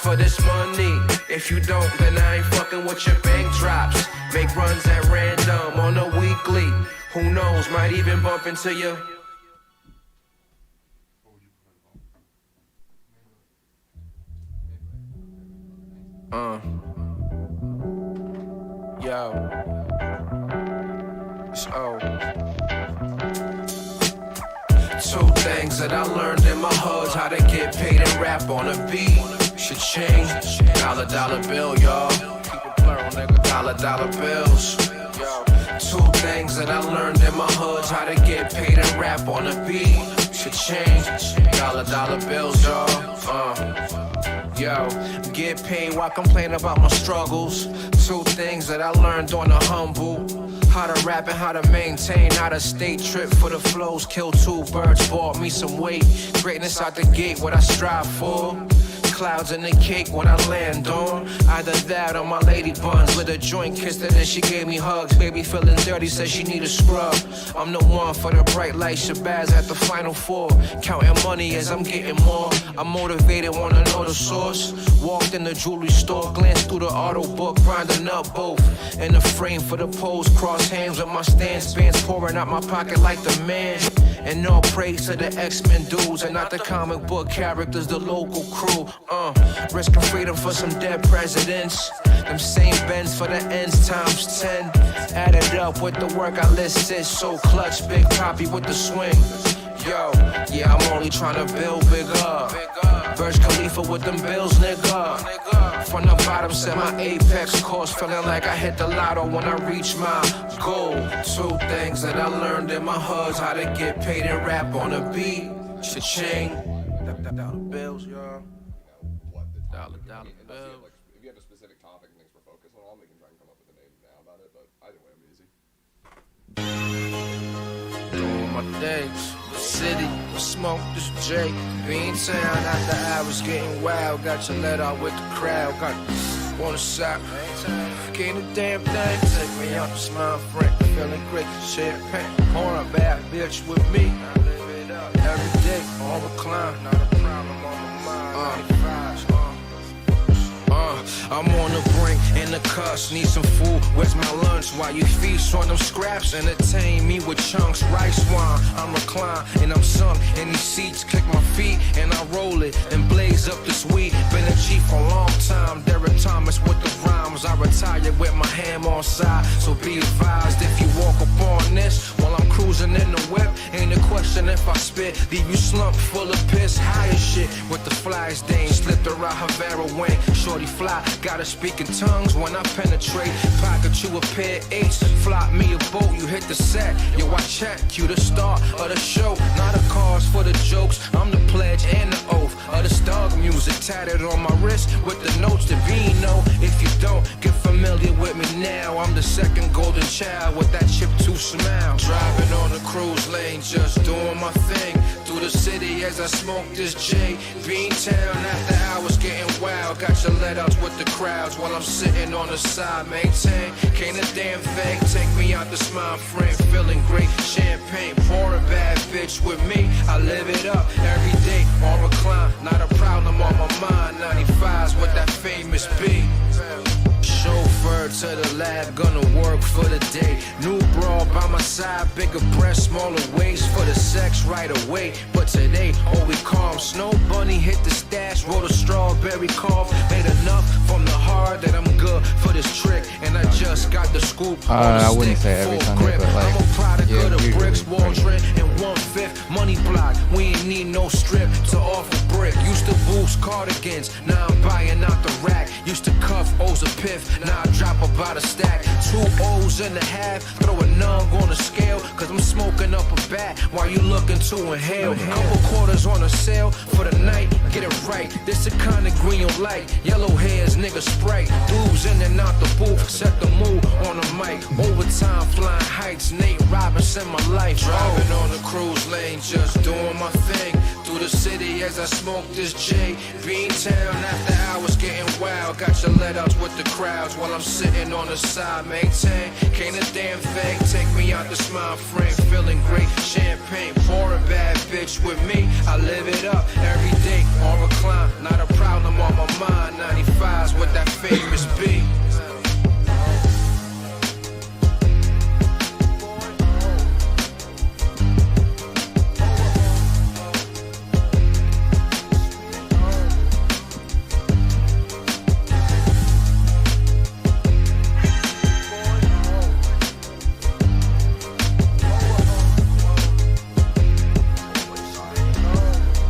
for this money. If you don't, then I ain't fucking with your bank drops. Make runs at random on a weekly. Who knows, might even bump into you. Yo. So. Two things that I learned in my hood: how to get paid and rap on a beat. Should change. Dollar bill, y'all. Keep it plural, nigga. Dollar bills. Yo. Two things that I learned in my hood: how to get paid and rap on a beat. Should change. Dollar bills, y'all. Yo, get paid while complaining about my struggles. Two things that I learned on the humble: how to rap and how to maintain. Out of state trip for the flows, kill two birds, bought me some weight. Greatness out the gate, what I strive for. Clouds in the cake when I land on. Either that or my lady buns. Lit a joint, kissed her, then she gave me hugs. Baby feeling dirty, said she need a scrub. I'm the one for the bright light, Shabazz at the final four. Counting money as I'm getting more. I'm motivated, wanna know the source. Walked in the jewelry store, glanced through the auto book, grinding up both. In the frame for the pose, cross hands with my stance bands pouring out my pocket like the man. And all praise to the X-Men dudes and not the comic book characters, the local crew. Risking freedom for some dead presidents. Them same bends for the ends times 10. Added up with the work I listed. So clutch, Big Poppy with the swing. Yo, yeah, I'm only trying to build bigger. Burj Khalifa with them bills, nigga. From the bottom, set my apex course. Feeling like I hit the lotto when I reach my goal. Two things that I learned in my hoods: how to get paid and rap on a beat. Should change. Dollar bills, y'all. Dollar bills. If you have a specific topic and things we're focusing on, we can try and come up with a name now about it, but either way, I'm easy. Doing my days, the city, smoke this J. Beantown after hours getting wild. Got your let out with the crowd. Got wanna shop. Can't a damn thing take me out the smile front. Feeling great, champagne. Pour a bad bitch with me. Every day, on recline. Not a problem on my mind. I'm on the brink in the cuss, need some food, where's my lunch? While you feast on them scraps, entertain me with chunks, rice wine. I'm reclined and I'm sunk in these seats, click my feet and I roll it and blaze up this weed. Been a chief for a long time, Derek Thomas with the rhymes. I retire with my ham on side, so be advised if you walk up on this while I'm cruising in the whip. Ain't a question if I spit, leave you slumped full of piss, high as shit with the flies. Dane slipped her out her Vera Wayne, shorty fly. Gotta speak in tongues when I penetrate. Pocket you a pair of eights. Flop me a boat, you hit the set. Yo, I check you the star of the show. Not a cause for the jokes. I'm the pledge and the oath of the stug music. Tatted on my wrist with the notes to Vino. If you don't, get familiar with me now. I'm the second golden child with that chip to smile. Driving on the cruise lane, just doing my thing. Through the city as I smoke this J. Beantown after hours getting wild. Got your let outs with the crowds while I'm sitting on the side. Maintain, can't a damn thing take me out the smile frame. Feeling great, champagne, pour a bad bitch with me. I live it up every day on recline. Not a problem on my mind. 95's with that famous beat. Chauffeur to the lab, gonna work for the day. New bra by my side, bigger breast, smaller waist for the sex right away. But today, oh we calm. Snow bunny hit the stash, roll a strawberry cough. Made enough from the heart that I'm good for this trick. And I just got the scoop. I wouldn't say every Sunday, but like, I'm a product yeah, of the bricks, usually, Waldron, and 1/5 money block. We ain't need no strip to offer brick. Used to boost cardigans, now I'm buying out the rack. Used to cuff O's a piff, now I drop about a stack. 2 O's and a half, throw a nung on the scale. Cause I'm smoking up a bat while you looking to inhale. Couple quarters on a sale for the night, get it right. This the kind of green you like. Yellow hairs, nigga Sprite. Dudes in and out the booth, set the mood on the mic. Overtime, flying heights, Nate Robinson, my life. Driving on the cruise lane, just doing my thing. Through the city as I smoke this J. Beantown after hours getting wild. Got your let outs with the crowds while I'm sitting on the side. Maintain, can't a damn thing take me out the smile frame. Feeling great, champagne, pour a bad bitch with me. I live it up every day on recline. Not a problem on my mind. famous beat.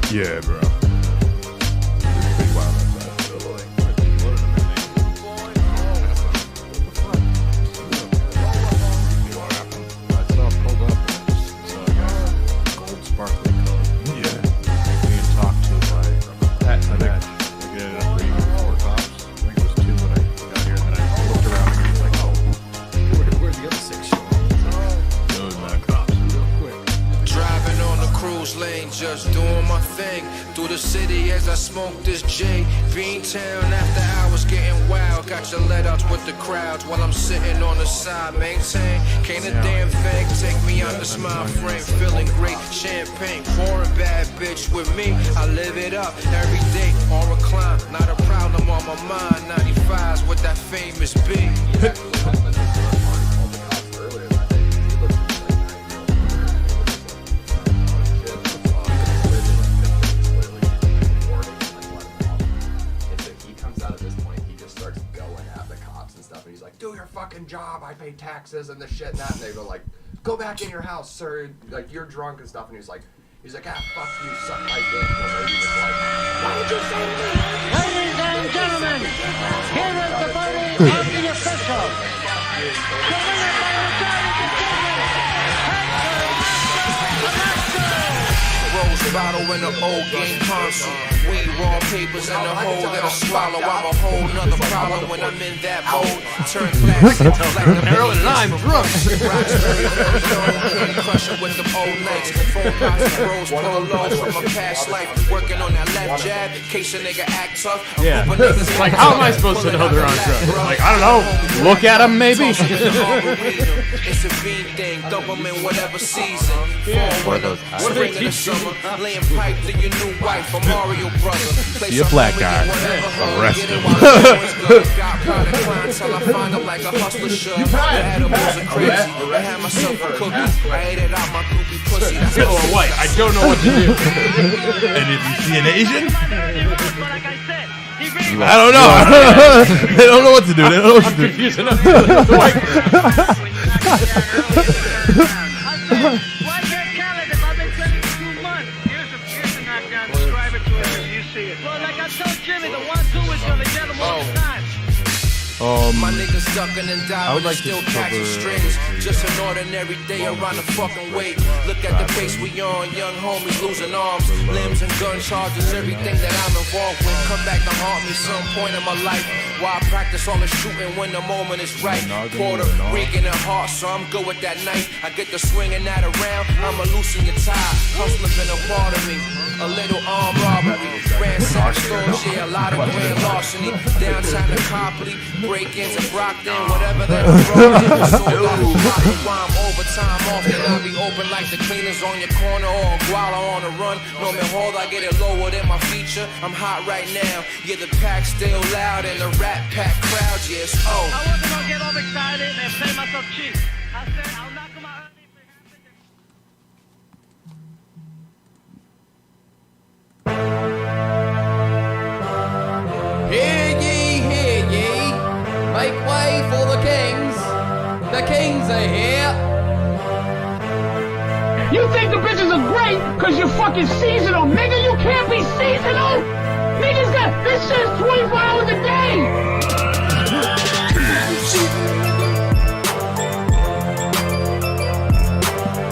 Yeah, bro. It's pretty wild outside. I saw it pulled up and just saw a guy, gold sparkling color. Yeah. Being talked to by Pat and Match. Like, it ended up bringing 4 cops. I think it was 2 when I got here, and then I looked around and he was like, oh, where'd the other 6 show up? Those cops real quick. Driving on the cruise lane, just doing my thing through the city as I smoke this J. Beantown after hours getting wild. Got your let outs with the crowds while I'm sitting on the side. Maintain, can't a damn thing take me out the smile frame. Feeling great, champagne pouring, bad bitch with me. I live it up every day on recline. Not a problem on my mind. 95s with that famous beat. Do your fucking job, I pay taxes and this shit and that, and they go like, go back in your house, sir, like you're drunk and stuff, and he's like, ah, fuck you, suck my dick. And the lady was like, what did you say to me? Ladies and gentlemen, here is the voting of the official. The winner by majority Rose bottle in an old game console. Weed raw papers in the hole that I swallow. I'm a whole nother problem when I'm in that mode. Turn classic like the Marilyn and I'm drunk. Crushing with them old legs. Phone box and rose polos from a past life. Working on that left jab. Case a nigga act tough. Yeah. Like, how am I supposed to know they're on drugs? Like, I don't know. Look at them, maybe. It's a bean thing. Dump them in whatever season. What are those? Spring in the summer. Laying pipe to your new wife. A Mario brother. See a black guy. Arrest him. Got private clientele. I find them like a hustler should. The edibles are crazy. I had myself a cookie. I ate it out my groupie pussy. That's Yellow or white. I don't know what to do. And if you see an Asian, I don't know. They don't know what to do. They don't know what to do. Confused enough to white. Why can't Cali if I've been training for 2 months? Here's a knockdown. Describe it to us as you see it. Well, like I told Jimmy, the 1-2 is gonna get him all the time. my niggas ducking and I would diving, like to still cover catching strings. Just an ordinary day around the fucking way. Look at the pace we on, young homies losing arms, limbs and gun charges. Everything that I'm involved with come back to haunt me some point in my life. While I practice all the shooting when the moment is right. Puerto Rican at heart, so I'm good with that night. I get the swinging that around, I'ma loosen your tie. Hustling been a part of me. A little armed robbery, ransack stores, yeah, a lot of grand larceny. Downtown to Copley, break-ins and Brockton, whatever that was wrong. So I gotta rock the rhyme overtime. Often I'll be open like the cleaners on your corner or a guala on the run. No man hold, I get it lower than my feature. I'm hot right now. Yeah, the pack's still loud and the Rat Pack crowd, yes, oh. I wasn't gonna get all excited and play myself cheap. I said I'll knock him out. Hear ye, make way for the Kingz. The Kingz are here. You think the bitches are great because you're fucking seasonal, nigga? You can't be seasonal! Niggas got this shit's 24 hours a day!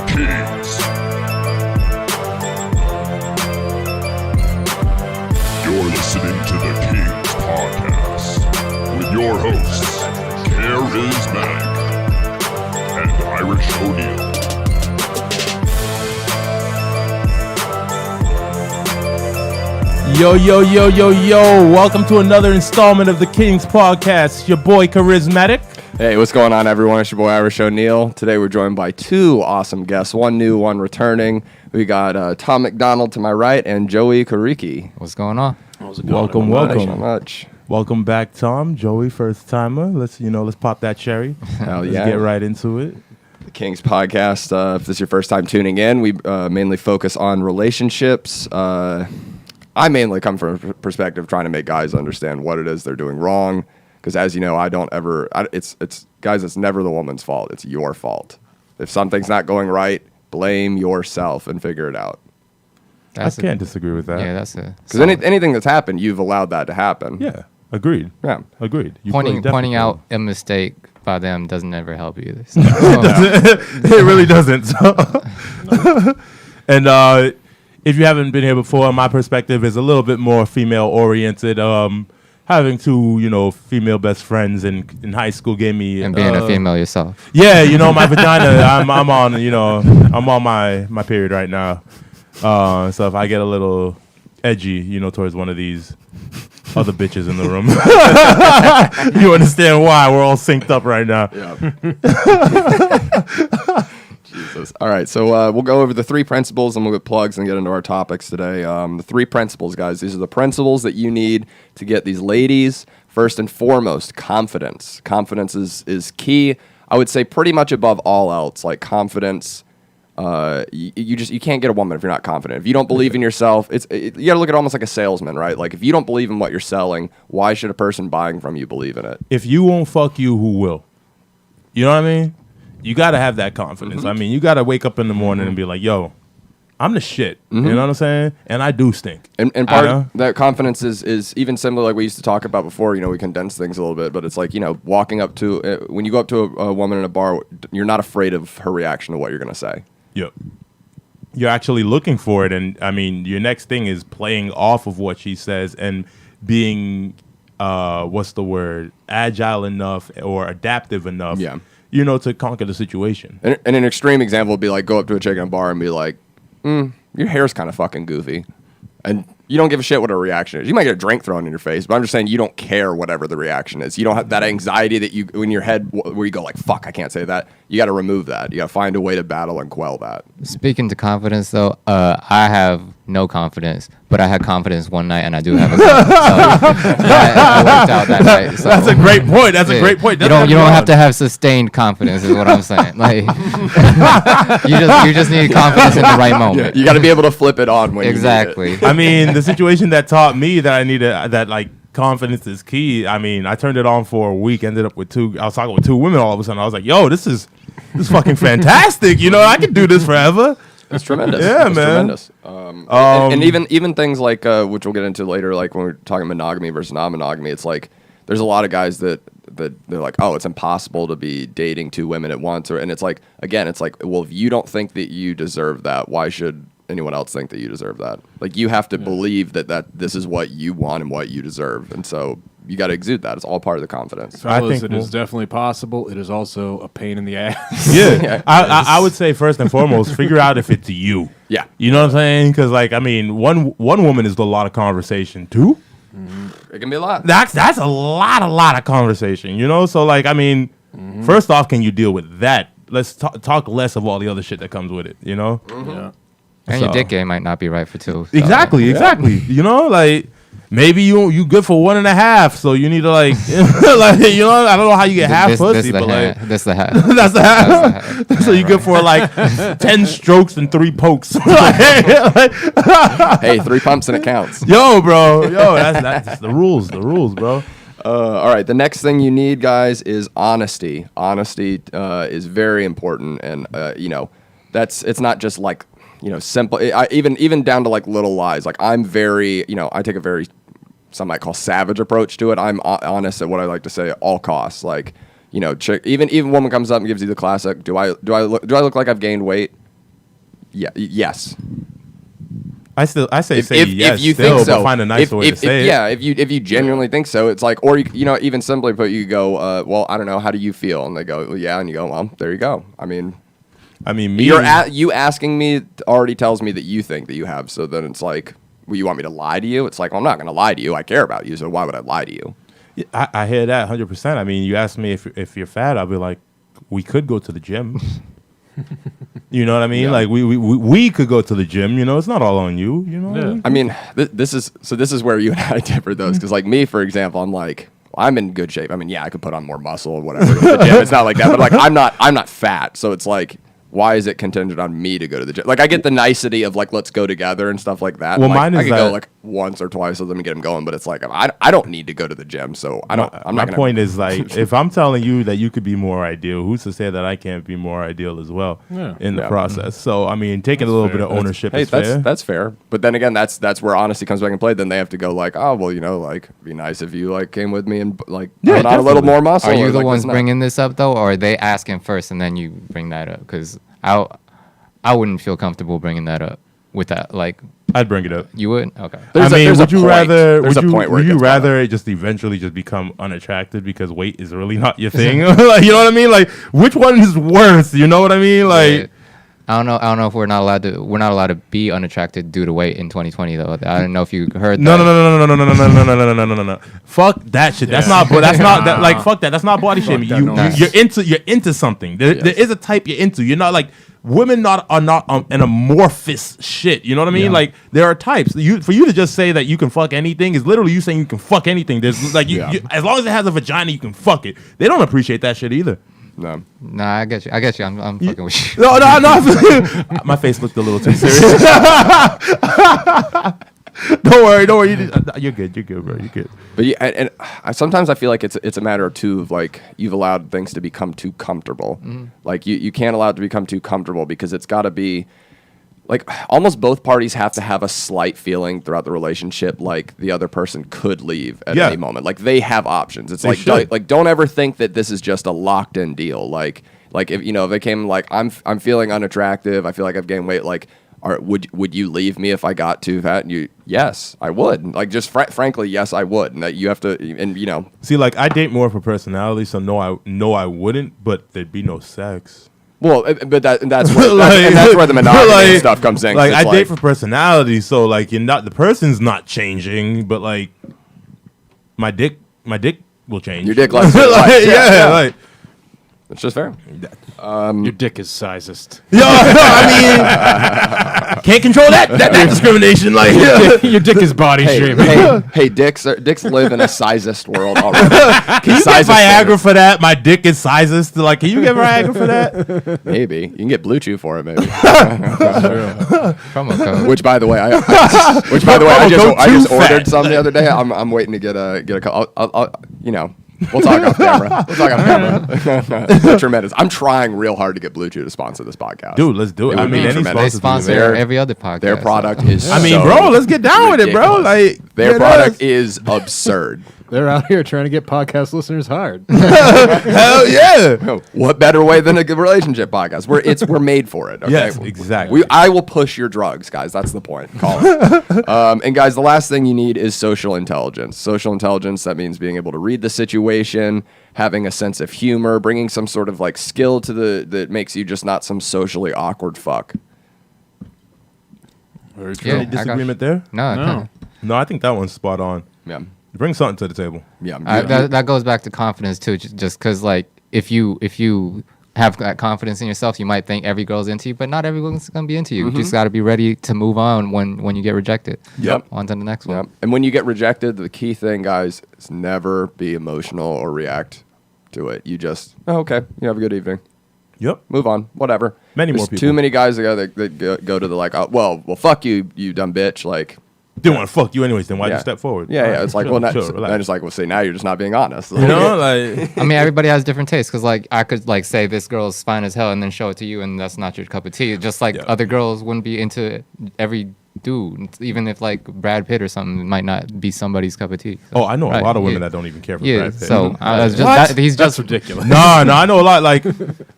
Kingz. You're listening to the Kingz Podcast with your hosts, Karizmatik and Irish O'Neil. Yo. Welcome to another installment of the Kingz Podcast. It's your boy Karizmatik. Hey, what's going on, everyone? It's your boy Irish O'Neil. Today we're joined by two awesome guests, one new, one returning. We got Tom McDonald to my right and Joey Kuriki. What's going on? Welcome. Thank you so much. Welcome back, Tom. Joey, first timer. Let's pop that cherry. Hell Let's yeah. get right into it. The Kingz podcast. If this is your first time tuning in, we mainly focus on relationships. I mainly come from a perspective trying to make guys understand what it is they're doing wrong. Because as you know, it's guys, it's never the woman's fault. It's your fault. If something's not going right, blame yourself and figure it out. I can't disagree with that. Yeah, that's a Because anything that's happened, you've allowed that to happen. Yeah, agreed. Yeah. Agreed. You pointing definitely- out a mistake by them doesn't ever help either. So, It really doesn't. So. And if you haven't been here before, my perspective is a little bit more female oriented. Having two, female best friends in high school gave me and being a female yourself. Yeah, my vagina. I'm on. I'm on my period right now. So if I get a little edgy, towards one of these other bitches in the room, you understand why we're all synced up right now. Yeah. Jesus. All right, so we'll go over the 3 principles and we'll get plugs and get into our topics today. The 3 principles, guys. These are the principles that you need to get these ladies. First and foremost, confidence. Confidence is key. I would say pretty much above all else. Like confidence, you can't get a woman if you're not confident. If you don't believe in yourself, you got to look at it almost like a salesman, right? Like if you don't believe in what you're selling, why should a person buying from you believe in it? If you won't fuck you, who will? You know what I mean? You got to have that confidence. Mm-hmm. I mean, you got to wake up in the morning and be like, yo, I'm the shit. Mm-hmm. You know what I'm saying? And I do stink. And part of that confidence is even similar, like we used to talk about before. We condense things a little bit, but it's like, walking up to, when you go up to a woman in a bar, you're not afraid of her reaction to what you're going to say. Yep. You're actually looking for it. And I mean, your next thing is playing off of what she says and being, agile enough or adaptive enough. Yeah. To conquer the situation. And an extreme example would be like go up to a chick in a bar and be like, your hair's kind of fucking goofy. And you don't give a shit what her reaction is. You might get a drink thrown in your face, but I'm just saying you don't care whatever the reaction is. You don't have that anxiety that you in your head where you go like, fuck, I can't say that. You got to remove that. You got to find a way to battle and quell that. Speaking to confidence, though, I have no confidence, but I had confidence one night, and I do have a confidence. So that worked out that night. So, That's a great point. That's a great point. You don't have to have sustained confidence, is what I'm saying. Like you just need confidence in the right moment. You got to be able to flip it on when Exactly. you need it. I mean, the situation that taught me that I needed that like confidence is key. I mean, I turned it on for a week, ended up with I was talking with 2 women all of a sudden. I was like, yo, this is fucking fantastic. I can do this forever. It's tremendous. Yeah, it's man. Tremendous. And even things like which we'll get into later, like when we're talking monogamy versus non-monogamy, it's like there's a lot of guys that they're like, oh, it's impossible to be dating 2 women at once, and it's like, again, it's like, well, if you don't think that you deserve that, why should anyone else think that you deserve that? Like you have to believe that this is what you want and what you deserve, and so you got to exude that. It's all part of the confidence. Fellas, think it is definitely possible. It is also a pain in the ass. Yeah. I would say first and foremost, figure out if it's you. Yeah. You know what I'm saying? Because like, I mean, one woman is a lot of conversation. 2? It can be a lot. That's a lot of conversation. So like, I mean, first off, can you deal with that? Let's talk less of all the other shit that comes with it. Yeah. And your dick game might not be right for 2. So. Exactly. Like maybe you good for 1.5, so you need to like, I don't know how you get half pussy, but like That's the half. that's the half. So you good for like 10 strokes and 3 pokes. Hey, 3 pumps and it counts. Yo, bro, that's the rules, bro. All right, the next thing you need, guys, is honesty. Honesty is very important, and it's not just like simple. Even down to like little lies. Like I'm very, I take a very, some might call savage approach to it. I'm honest at what I like to say at all costs. Like, even woman comes up and gives you the classic, do I look like I've gained weight? Yeah, yes. I say yes. If you still, think so, but find a nicer way to say it. Yeah, if you genuinely think so, it's like, or even simply put, you go, well, I don't know, how do you feel? And they go, well, yeah, and you go, well, there you go. I mean, me. You asking me already tells me that you think that you have. So then it's like, well, you want me to lie to you? It's like, well, I'm not going to lie to you. I care about you, so why would I lie to you? I hear that 100%. I mean, you ask me if you're fat, I'll be like, we could go to the gym. You know what I mean? Yeah. Like we could go to the gym. You know, it's not all on you. You know. Yeah. I mean, this is where you and I differ, though, because like me, for example, I'm like, I'm in good shape. I mean, yeah, I could put on more muscle or whatever. At the gym. It's not like that, but like I'm not fat, so it's like, why is it contingent on me to go to the gym? Like, I get the nicety of like, let's go together and stuff like that. Well, like, mine is I could go that- like once or twice with them and get them going, but it's like I don't need to go to the gym, so I'm not My gonna. point is like, if I'm telling you that you could be more ideal, who's to say that I can't be more ideal as well in the Yeah. process? So I mean, taking a little bit of ownership Hey, is fair. that's fair. But then again, that's where honesty comes back in play. Then they have to go like, oh well, you know, like be nice if you like came with me and like put on a little definitely. more muscle. Are you or, the like, ones this and that. bringing this up though, or are they asking first and then you bring that up? Because I wouldn't feel comfortable bringing that up with that. Like, I'd bring it up. you would? Okay. There's I a- mean, there's a would you point. rather? There's Would a you, point where would it you gets brought rather it just eventually just become unattractive because weight is really not your thing? Like, you know what I mean? Like, which one is worse? You know what I mean? Like, Yeah. I don't know if we're not allowed to be unattracted due to weight in 2020 though. I don't know if you heard no, that. no. Fuck that shit. That's not. That's not. That, like, fuck that. That's not body shaming. You're into something. There is a type you're into. You're not like. Women are not an amorphous shit. You know what I mean? Like, there are types. For you to just say that you can fuck anything is literally you saying you can fuck anything. There's like you, as long as it has a vagina, you can fuck it. They don't appreciate that shit either. No. Nah, I get you. I'm fucking with you. No. My face looked a little too serious. Don't worry. You're good. You're good, bro. You're good. But yeah, and sometimes I feel like it's a matter of too of like you've allowed things to become too comfortable. Like you can't allow it to become too comfortable because it's got to be like almost both parties have to have a slight feeling throughout the relationship like the other person could leave at any moment. Like they have options. It's like don't ever think that this is just a locked in deal. Like if you know if they came like I'm feeling unattractive. I feel like I've gained weight. Like. Would you leave me if I got too fat? And yes, I would. Like just frankly, yes, I would. And that you have to, and you know. See, like I date more for personality, so no, I wouldn't. But there'd be no sex. Well, but that's where that's where the monogamy stuff comes in. Like I date for personality, so like you're not the person's not changing, but like my dick will change. Your dick likes your life. yeah, like. It's just fair. Your dick is sizest. Yo, no, I mean, can't control that discrimination. Like, Your dick is body shaming. Hey, dicks live in a sizest world already. can you get Viagra for that? My dick is sizest. Like, can you get Viagra for that? Maybe you can get Blue Chew for it. Maybe. Promo code. Which, by the way, I just ordered some the other day. I'm waiting to get a. I'll you know. We'll talk off camera. They're tremendous. I'm trying real hard to get Blue Chew to sponsor this podcast. Dude, let's do it. I mean, any tremendous. They sponsors sponsor would be every other podcast. Their product is. I mean, so bro, let's get down with it, bro. ridiculous. Like Their get product us. is absurd. They're out here trying to get podcast listeners hard. Hell yeah. What better way than a good relationship podcast? We're made for it. Okay? Yes, exactly. I will push your drugs, guys. That's the point. Call it. And guys, the last thing you need is social intelligence. Social intelligence, that means being able to read the situation, having a sense of humor, bringing some sort of like skill to that makes you just not some socially awkward fuck. Very true. Yeah. Any disagreement there? No. No, I think that one's spot on. Yeah. Bring something to the table. Yeah. That goes back to confidence too. Just because like if you have that confidence in yourself, you might think every girl's into you, but not everyone's gonna be into you. You just got to be ready to move on when you get rejected. Yep. On to the next one. Yeah. And when you get rejected, the key thing, guys, is never be emotional or react to it. You just, okay, you have a good evening. Yep. Move on, whatever. Many There's more people. too many guys that go to the like, well, fuck you, you dumb bitch. Like, Didn't want to fuck you anyways. Then why'd Yeah. you step forward? yeah. It's like, Chill, well, chill, then relax. it's like, well, see, now you're just not being honest. You know, like I mean, everybody has different tastes. Because like I could like say this girl's fine as hell and then show it to you, and that's not your cup of tea. Just like Yeah. other girls wouldn't be into every dude, even if like Brad Pitt or something, it might not be somebody's cup of tea. So, oh, I know right, a lot of women yeah. that don't even care for Yeah. Brad Pitt. So I was just What? he's That's just ridiculous. no, I know a lot. Like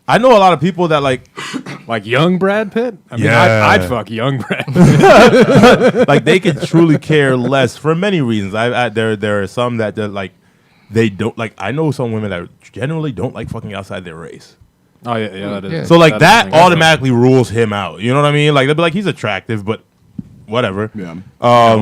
I know a lot of people that like Like young Brad Pitt? I mean, Yeah. I'd fuck young Brad Pitt. like they could truly care less for many reasons. There are some that they're like they don't like. I know some women that generally don't like fucking outside their race. Oh, yeah, that is. Yeah. So like is that the thing. automatically rules him out. You know what I mean? Like they'll be like he's attractive, but whatever. Yeah.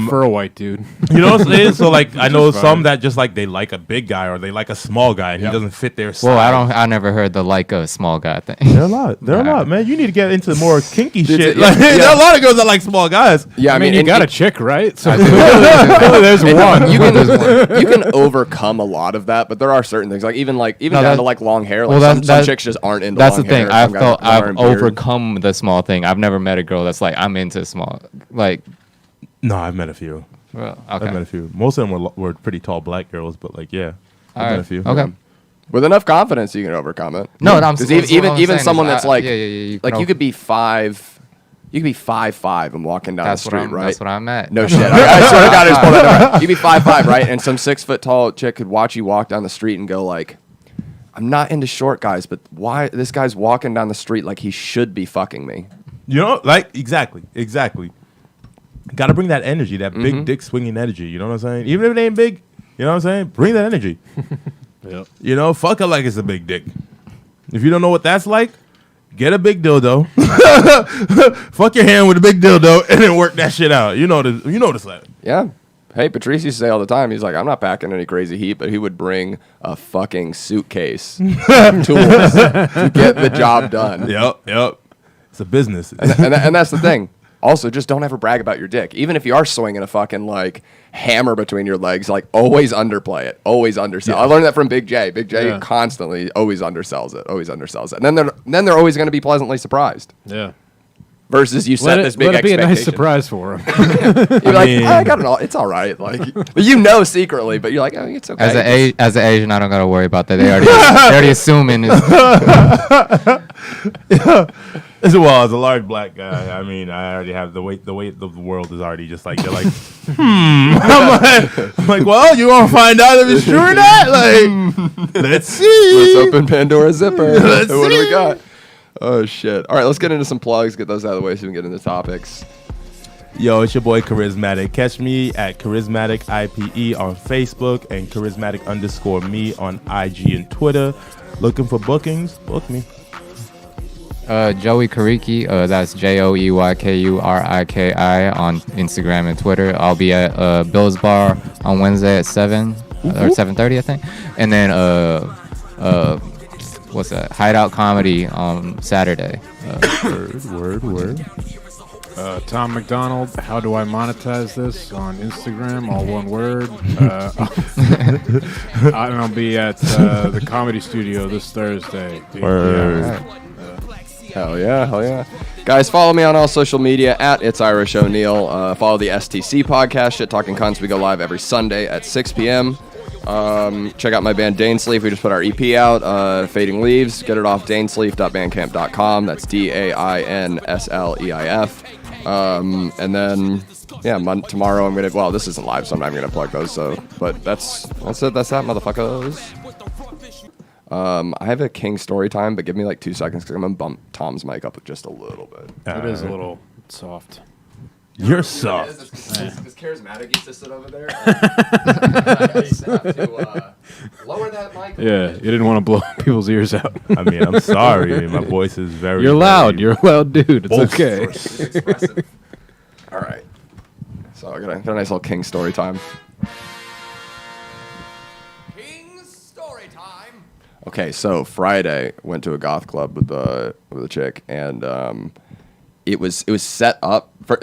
For a white dude. You know what I'm saying? So like, I know fine. some that just like they like a big guy or they like a small guy and he doesn't fit their size. Well, I never heard the like a small guy thing. There are a lot. There are a lot, man. You need to get into more kinky shit. yeah, Like, yeah. there are a lot of girls that like small guys. Yeah, I mean, you and got a it- chick, right? So I do. there's one. you can overcome a lot of that, but there are certain things even No, down that- to like long hair. well, Like some that's chicks just aren't into That's long the thing. hair. I Some guys felt are I've wearing beard. overcome the small thing. I've never met a girl that's like I'm into small. Like, No, I've met a few. well, I've met okay, a few. Most of them were pretty tall black girls, but like, yeah, I've all met a right, few. okay. With enough confidence, you can overcome it. No, no, I'm because that's what I'm even saying someone is that's I- like yeah, you like can you could be 5'5" and walking down That's the what street, I'm. right? That's what I'm at. No shit. I swear to God, I just pulled that number. You'd be 5'5", right? And some 6 foot tall chick could watch you walk down the street and go like, "I'm not into short guys, but why this guy's walking down the street like he should be fucking me?" You know, like exactly. Got to bring that energy, that big dick swinging energy. You know what I'm saying? Even if it ain't big, you know what I'm saying? Bring that energy. Yep. You know, fuck it like it's a big dick. If you don't know what that's like, get a big dildo. Fuck your hand with a big dildo and then work that shit out. You know this letter. Yeah. Hey, Patrice used to say all the time, he's like, "I'm not packing any crazy heat," but he would bring a fucking suitcase tools to get the job done. Yep. It's a business. And that's the thing. Also, just don't ever brag about your dick. Even if you are swinging a fucking like hammer between your legs, like always underplay it, always undersell. Yeah. I learned that from Big J. Big J Yeah. constantly always undersells it, and then they're always going to be pleasantly surprised. Yeah. Versus you set this big let it be a expectation. nice surprise for him. You're like, mean- I got it all. It's all right. Like you know secretly, but you're like, oh, it's okay. As an Asian, I don't gotta worry about that. They already assuming it's Well, as a large black guy, I mean, I already have the weight of the world is already just like, they're like, I'm like, well, you want to find out if it's true or not? Like, let's see. Let's open Pandora's zipper. Let's What do we see. got? Oh shit! All right, let's get into some plugs. Get those out of the way so we can get into topics. Yo, it's your boy Karizmatik. Catch me at Karizmatik IPE on Facebook and Karizmatik_me on IG and Twitter. Looking for bookings? Book me. Joey Kuriki. That's JoeyKuriki on Instagram and Twitter. I'll be at Bill's Bar on Wednesday at 7 or 7:30, I think. And then what's that? Hideout Comedy on Saturday. Word. Tom McDonald, how do I monetize this on Instagram? All one word. I'll be at the Comedy Studio this Thursday. Word. Hell yeah. Guys, follow me on all social media at It's Irish O'Neil. Follow the STC podcast, Shit Talking Cunts. We go live every Sunday at 6 p.m. Check out my band Danesleaf. We just put our EP out, Fading Leaves. Get it off danesleaf.bandcamp.com. That's DAINSLEIF. And then, yeah, tomorrow I'm going to, well, this isn't live, so I'm not even going to plug those. But that's it. That's that, motherfuckers. I have a Kingz story time, but give me like 2 seconds because I'm going to bump Tom's mic up just a little bit. It is a little soft. You're soft. This Karizmatik used to sit over there. I used to have to lower that mic. Yeah, you didn't want to blow people's ears out. I mean, I'm sorry. My voice is very. You're loud. very You're a loud dude. It's okay. boisterous. It's expressive. All right. So I got a nice little Kingz story time. Kingz story time. Okay, so Friday went to a goth club with a chick, and it was set up for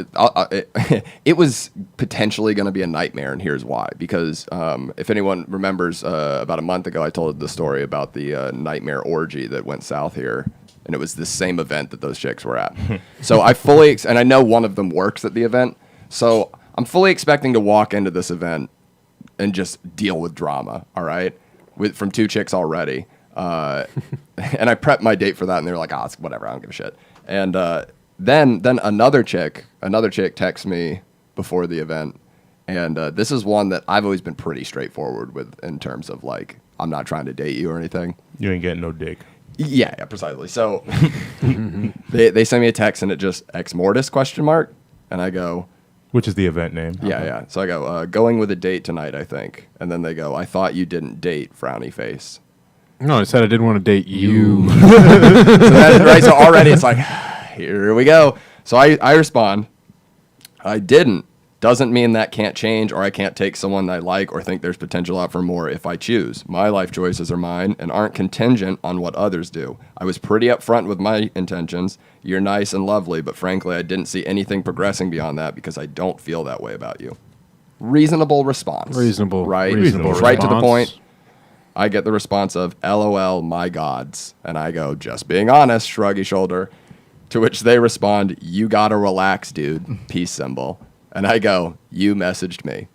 it was potentially going to be a nightmare, and here's why. Because if anyone remembers, about a month ago, I told the story about the nightmare orgy that went south here, and it was the same event that those chicks were at. So I fully and I know one of them works at the event, so I'm fully expecting to walk into this event and just deal with drama. All right, from 2 chicks already, and I prepped my date for that, and they were like, "Ah, it's whatever, I don't give a shit." And then another chick texts me before the event, and this is one that I've always been pretty straightforward with in terms of like, I'm not trying to date you or anything. You ain't getting no dick. Yeah, precisely. So they send me a text and it just Ex Mortis ? And I go, Which is the event name. yeah. So I go, going with a date tonight, I think. And then they go, I thought you didn't date, frowny face. No, I said I didn't want to date you. So already it's like, here we go. So I respond. I didn't. Doesn't mean that can't change or I can't take someone I like or think there's potential out for more if I choose. My life choices are mine and aren't contingent on what others do. I was pretty upfront with my intentions. You're nice and lovely, but frankly, I didn't see anything progressing beyond that because I don't feel that way about you. Reasonable response. Reasonable. Right? Reasonable Right to the response. point. I get the response of, LOL, my gods. And I go, just being honest, shruggy shoulder. To which they respond, you gotta relax, dude. Peace symbol. And I go, you messaged me.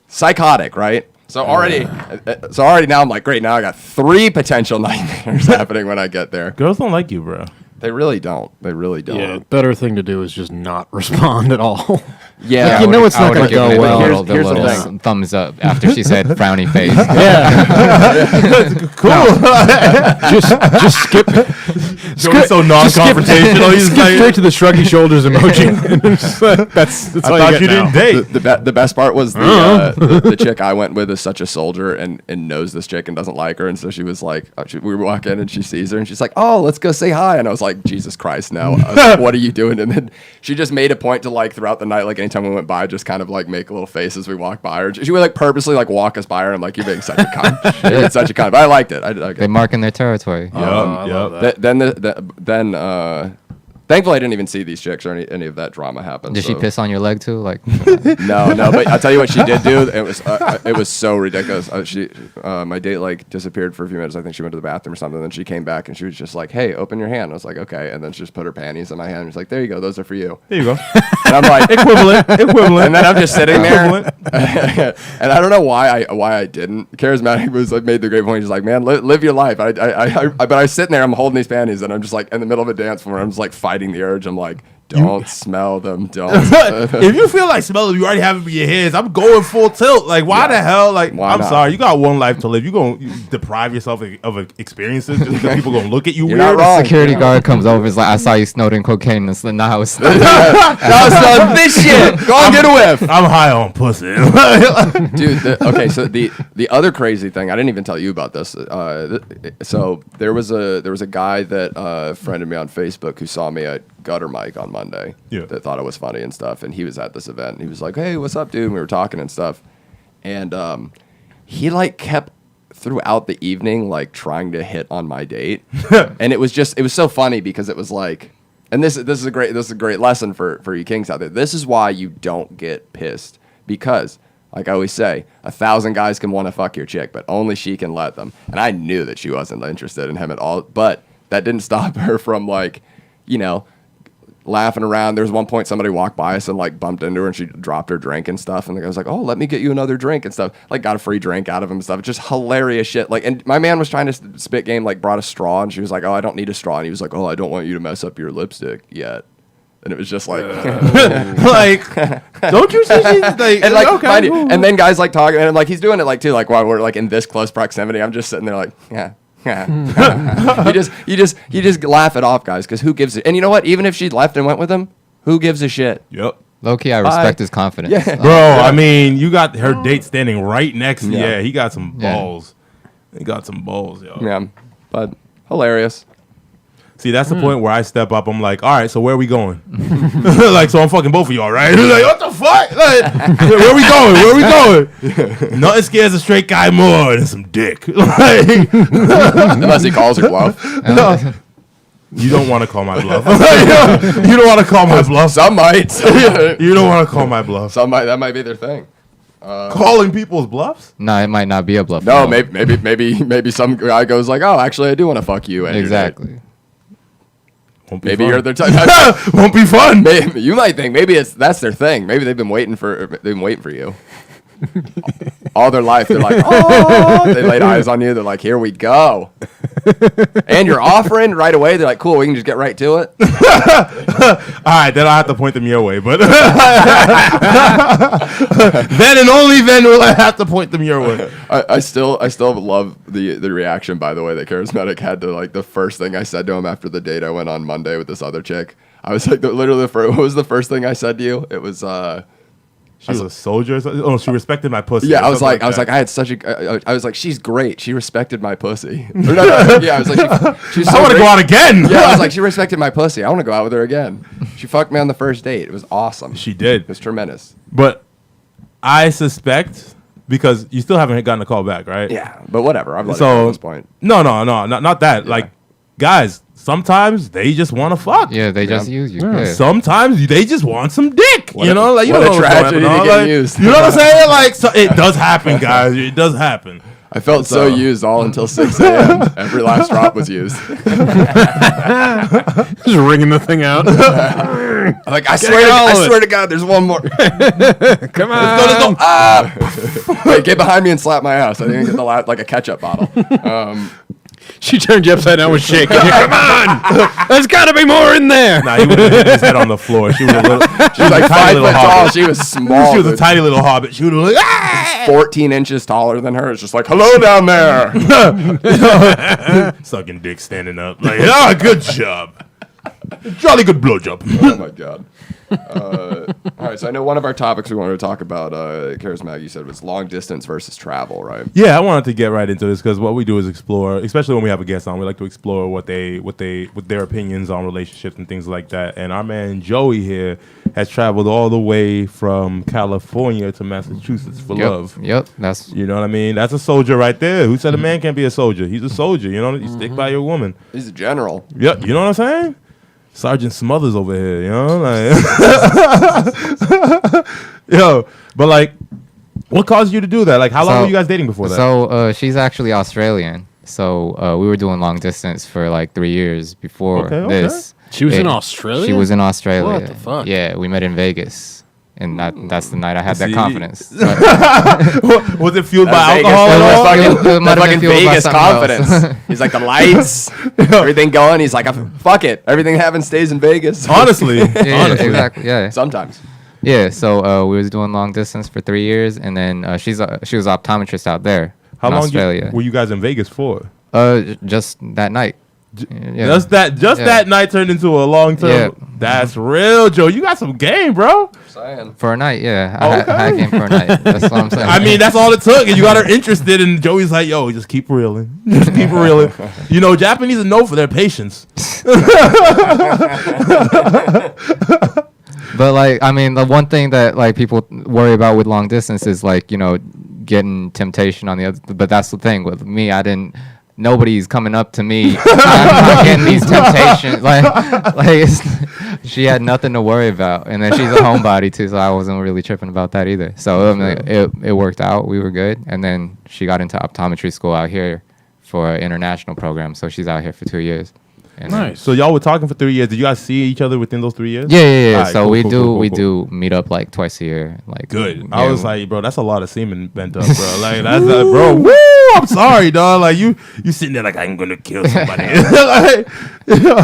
Psychotic, right? So already now I'm like, great, now I got 3 potential nightmares happening when I get there. Girls don't like you, bro. They really don't. They really don't. Yeah, better thing to do is just not respond at all. Yeah. Like, you know it's I not would've going to given go it well. the Here's the little thing. thumbs up after she said frowny face. Just skip. Joey's so non-confrontational. He's Skip like, straight to the shruggy shoulders emoji. that's I all thought you you get now. didn't date. The best part was the chick I went with is such a soldier and knows this chick and doesn't like her. And so she was like, we walk in and she sees her and she's like, oh, let's go say hi. And I was like, Jesus Christ, no. I was like, what are you doing? And then she just made a point to like throughout the night, like anytime we went by, just kind of like make a little face as we walked by her. She would like purposely like walk us by her. And I'm like, you're being such a cunt. You're being such a cunt. But I liked it. They mark in their territory. I love that. Then thankfully I didn't even see these chicks or any of that drama happen. Did she so- piss on your leg too? Like, No, but I'll tell you what she did do. It was so ridiculous. My date like disappeared for a few minutes. I think she went to the bathroom or something. Then she came back and she was just like, "Hey, open your hand." I was like, "Okay." And then she just put her panties in my hand and was like, "There you go. Those are for you." There you go. And I'm like, Equivalent. and then I'm just sitting there, Equivalent. and I don't know why I didn't. Karizmatik was like made the great point. He's like, "Man, live your life." But I was sitting there. I'm holding these panties and I'm just like in the middle of a dance floor. I'm just like fighting the urge. I'm like, don't smell them. Don't. If you feel like smelling, you already have it in your hands. I'm going full tilt. Like, why the hell? Like, Why I'm not? sorry. You got one life to live. You gonna deprive yourself of experiences just because people gonna look at you You're weird. not wrong. security guard comes over, is like, I saw you snorting cocaine. And now I was No, son, this shit. Go and get a whiff. I'm high on pussy. Dude, okay, so the other crazy thing, I didn't even tell you about this. So there was a guy that friended me on Facebook who saw me at Gutter Mike on Monday. Yeah. That thought it was funny and stuff, and he was at this event and he was like, "Hey, what's up, dude?" And we were talking and stuff. And he like kept throughout the evening like trying to hit on my date. And it was so funny because it was like, and this is a great lesson for you Kings out there. This is why you don't get pissed, because like I always say, 1,000 guys can want to fuck your chick, but only she can let them. And I knew that she wasn't interested in him at all, but that didn't stop her from like, you know, laughing around. There was one point somebody walked by us and like bumped into her and she dropped her drink and stuff. And the guy was like, "Oh, let me get you another drink," and stuff. Like got a free drink out of him and stuff. Just hilarious shit. Like, and my man was trying to spit game, like brought a straw and she was like, "Oh, I don't need a straw." And he was like, "Oh, I don't want you to mess up your lipstick yet." And it was just like, like, don't you see? She's like, and like, okay, mind you, cool. and then guys like talking, and like he's doing it like too, like while we're like in this close proximity. I'm just sitting there like, yeah. you just laugh it off, guys, because who gives it? And you know what? Even if she left and went with him, who gives a shit? Yep. low key. I respect his confidence. Yeah. Bro, I mean, you got her date standing right next to you. Yeah. Yeah, he got some Yeah. balls. He got some balls, yo. Yeah, but hilarious. See, that's the point where I step up. I'm like, all right, so where are we going? Like, so I'm fucking both of y'all, right? Like, what the fuck? Like, where we going? Where we going? Nothing scares a straight guy more than some dick. Like, Unless he calls her bluff. you don't want to call my bluff. You don't want to call my bluff. Some might. You don't want to call my bluff. Some might. That might be their thing. Calling people's bluffs? No, it might not be a bluff. No, maybe some guy goes like, "Oh, actually, I do want to fuck you." And Exactly. Won't be Maybe fun. you're their type. Won't be fun. Maybe, you might think maybe that's their thing. Maybe they've been waiting for you. All their life, they're like, oh, they laid eyes on you. They're like, here we go. And you're offering right away. They're like, cool, we can just get right to it. All right, then I'll have to point them your way, but then and only then will I have to point them your way. I still love the reaction, by the way, that Karizmatik had to like the first thing I said to him after the date I went on Monday with this other chick. I was like, what was the first thing I said to you? It was, She was a soldier. Or something? Oh, she respected my pussy. Yeah, or I was something like, that. I had such a, I was like, she's great. She respected my pussy. Or no, yeah, I was like, she's so I want to great. go out again. Yeah, I was like, she respected my pussy. I want to go out with her again. She fucked me on the first date. It was awesome. She did. It was tremendous. But I suspect because you still haven't gotten a call back, right? Yeah, but whatever. I'm like, So at this point. No, not that. Yeah. Like, guys, sometimes they just want to fuck. Yeah, they just use you. Yeah. Sometimes they just want some dick. What you a- know, like you what don't a know what's going tragedy on, to get like, used. You know what I'm saying? Like, so it does happen, guys. It does happen. I felt so used all until 6 a.m. Every last drop was used. Just ringing the thing out. I'm like, I swear to God, there's one more. Come on. Let's go. Ah! Wait, get behind me and slap my ass. I didn't get the like a ketchup bottle. She turned you upside down with shaking. Come on. There's got to be more in there. Nah, he would have hit his head on the floor. She was a little. She was like 5 foot tall. She was small. She was a dude. tiny little hobbit. She would have like, ah! 14 inches taller than her. It's just like, hello down there. Sucking dick, standing up. Like, good job. Jolly good blowjob. Oh my God. All right, so I know one of our topics we wanted to talk about, Karizmatik, you said was long distance versus travel, right? Yeah, I wanted to get right into this because what we do is explore, especially when we have a guest on. We like to explore what their opinions on relationships and things like that. And our man Joey here has traveled all the way from California to Massachusetts for love. Yep, that's You know what I mean? That's a soldier right there. Who said a man can't be a soldier? He's a soldier. You know, you stick by your woman. He's a general. Yep. You know what I'm saying? Sergeant Smothers over here, you know, like, yo, but like, what caused you to do that? Like, how long were you guys dating before that? So she's actually Australian. So we were doing long distance for like 3 years before Okay. this. She was in Australia? She was in Australia. What the fuck? Yeah, we met in Vegas. And that's the night I had that See? confidence. Was it fueled by That alcohol Vegas, at all? It that might have fucking been fueled by Vegas something else. confidence. He's like, the lights, everything going. He's like, fuck it. Everything happens stays in Vegas. Honestly, Yeah, honestly. exactly. Yeah. Sometimes. Yeah, so we was doing long distance for 3 years, and then she was optometrist out there How in long Australia. were you guys in Vegas for? Just that night. Yeah. Just that night turned into a long term. Yeah. That's real, Joe. You got some game, bro. Saying. For a night, yeah. I had game for a night. That's what I'm saying. I mean, that's all it took, and you got her interested. And Joey's like, "Yo, just keep reeling, just keep reeling." You know, Japanese are known for their patience. But like, I mean, the one thing that like people worry about with long distance is like, you know, getting temptation on the other. But that's the thing with me. Nobody's coming up to me. I'm not getting these temptations. She had nothing to worry about, and then she's a homebody too, so I wasn't really tripping about that either. So I mean, it worked out. We were good, and then she got into optometry school out here for an international program. So she's out here for 2 years. And then- Nice. So y'all were talking for 3 years. Did you guys see each other within those 3 years? Yeah. Alright, So cool, we cool, do cool. meet up like twice a year. Like Good. yeah, I was like, bro, that's a lot of semen bent up, bro. Like, that's bro. Woo! I'm sorry, dog. Like, you sitting there like, I'm gonna kill somebody. Like,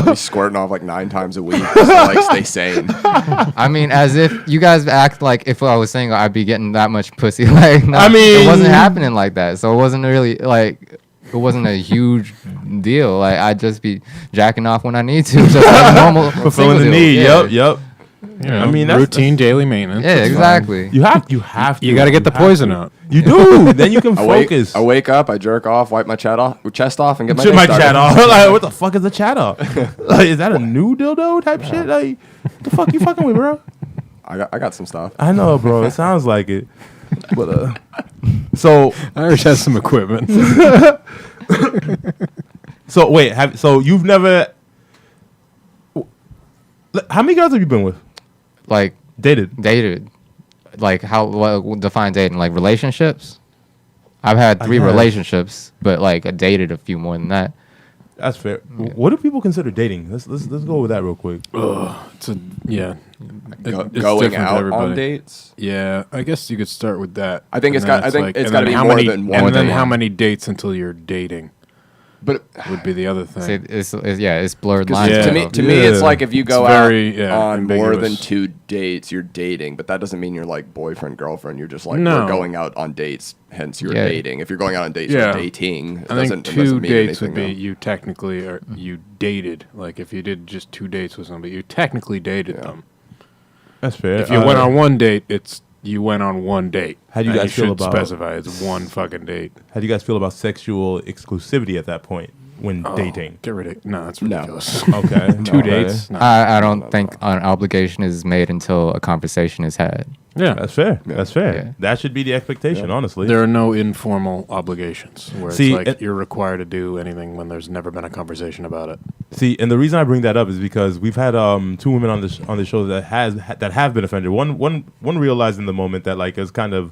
He's squirting off like 9 times a week just to like stay sane. I mean, as if you guys act like if I was single, I'd be getting that much pussy. Like, no, I mean- it wasn't happening like that. So it wasn't really like, it wasn't a huge deal. Like, I'd just be jacking off when I need to, just like normal. fulfilling the single need. deal. Yep. You know, I mean, that's- routine daily maintenance. Yeah, It's fine. exactly. You have to. You got to get the have poison to. out. You do. Then you can focus. I wake up, I jerk off, wipe my chest off, and get my Shit day my started. chat off. Like, what the fuck is a chat off? Like, is that a new dildo type shit? Like, what the fuck you fucking with, bro? I got some stuff. I know, bro. It sounds like it. But so Irish has some equipment. so wait. So you've never? How many girls have you been with? Like, Dated. like what define dating? Like relationships? I've had 3 guess. relationships, but like I dated a few more than that. That's fair. What do people consider dating? Let's go with that real quick. Yeah. Going different for out on everybody. dates. Yeah, I guess you could start with that. I think And it's then got- I think it's and gotta then be how more many- than one And then date. how many dates until you're dating But would be the other thing. See, it's blurred 'cause lines. Yeah. to me, it's Yeah. like if you go It's out very, on more than ambiguous. 2 dates, you're dating. But that doesn't mean you're like boyfriend girlfriend. You're just like No. we're going out on dates. Hence, you're Yeah. dating. If you're going out on dates, Yeah. you're dating. It I doesn't, think it doesn't 2 mean dates anything, would be though. you technically or you dated. Like if you did just 2 dates with somebody, you technically dated them. That's fair. If you went on 1 date, it's you went on one date. How do you And guys feel should about- specify it's one fucking date? How do you guys feel about sexual exclusivity at that point when Oh, dating? Get rid of No, that's No. ridiculous. Okay. Two okay. dates? No. I don't think an obligation is made until a conversation is had. Yeah. That's fair. That's fair. Yeah. That should be the expectation, honestly. There are no informal obligations where See, it's like it- you're required to do anything when there's never been a conversation about it. See, and the reason I bring that up is because we've had two women on the show that have been offended. One realized in the moment that like it's kind of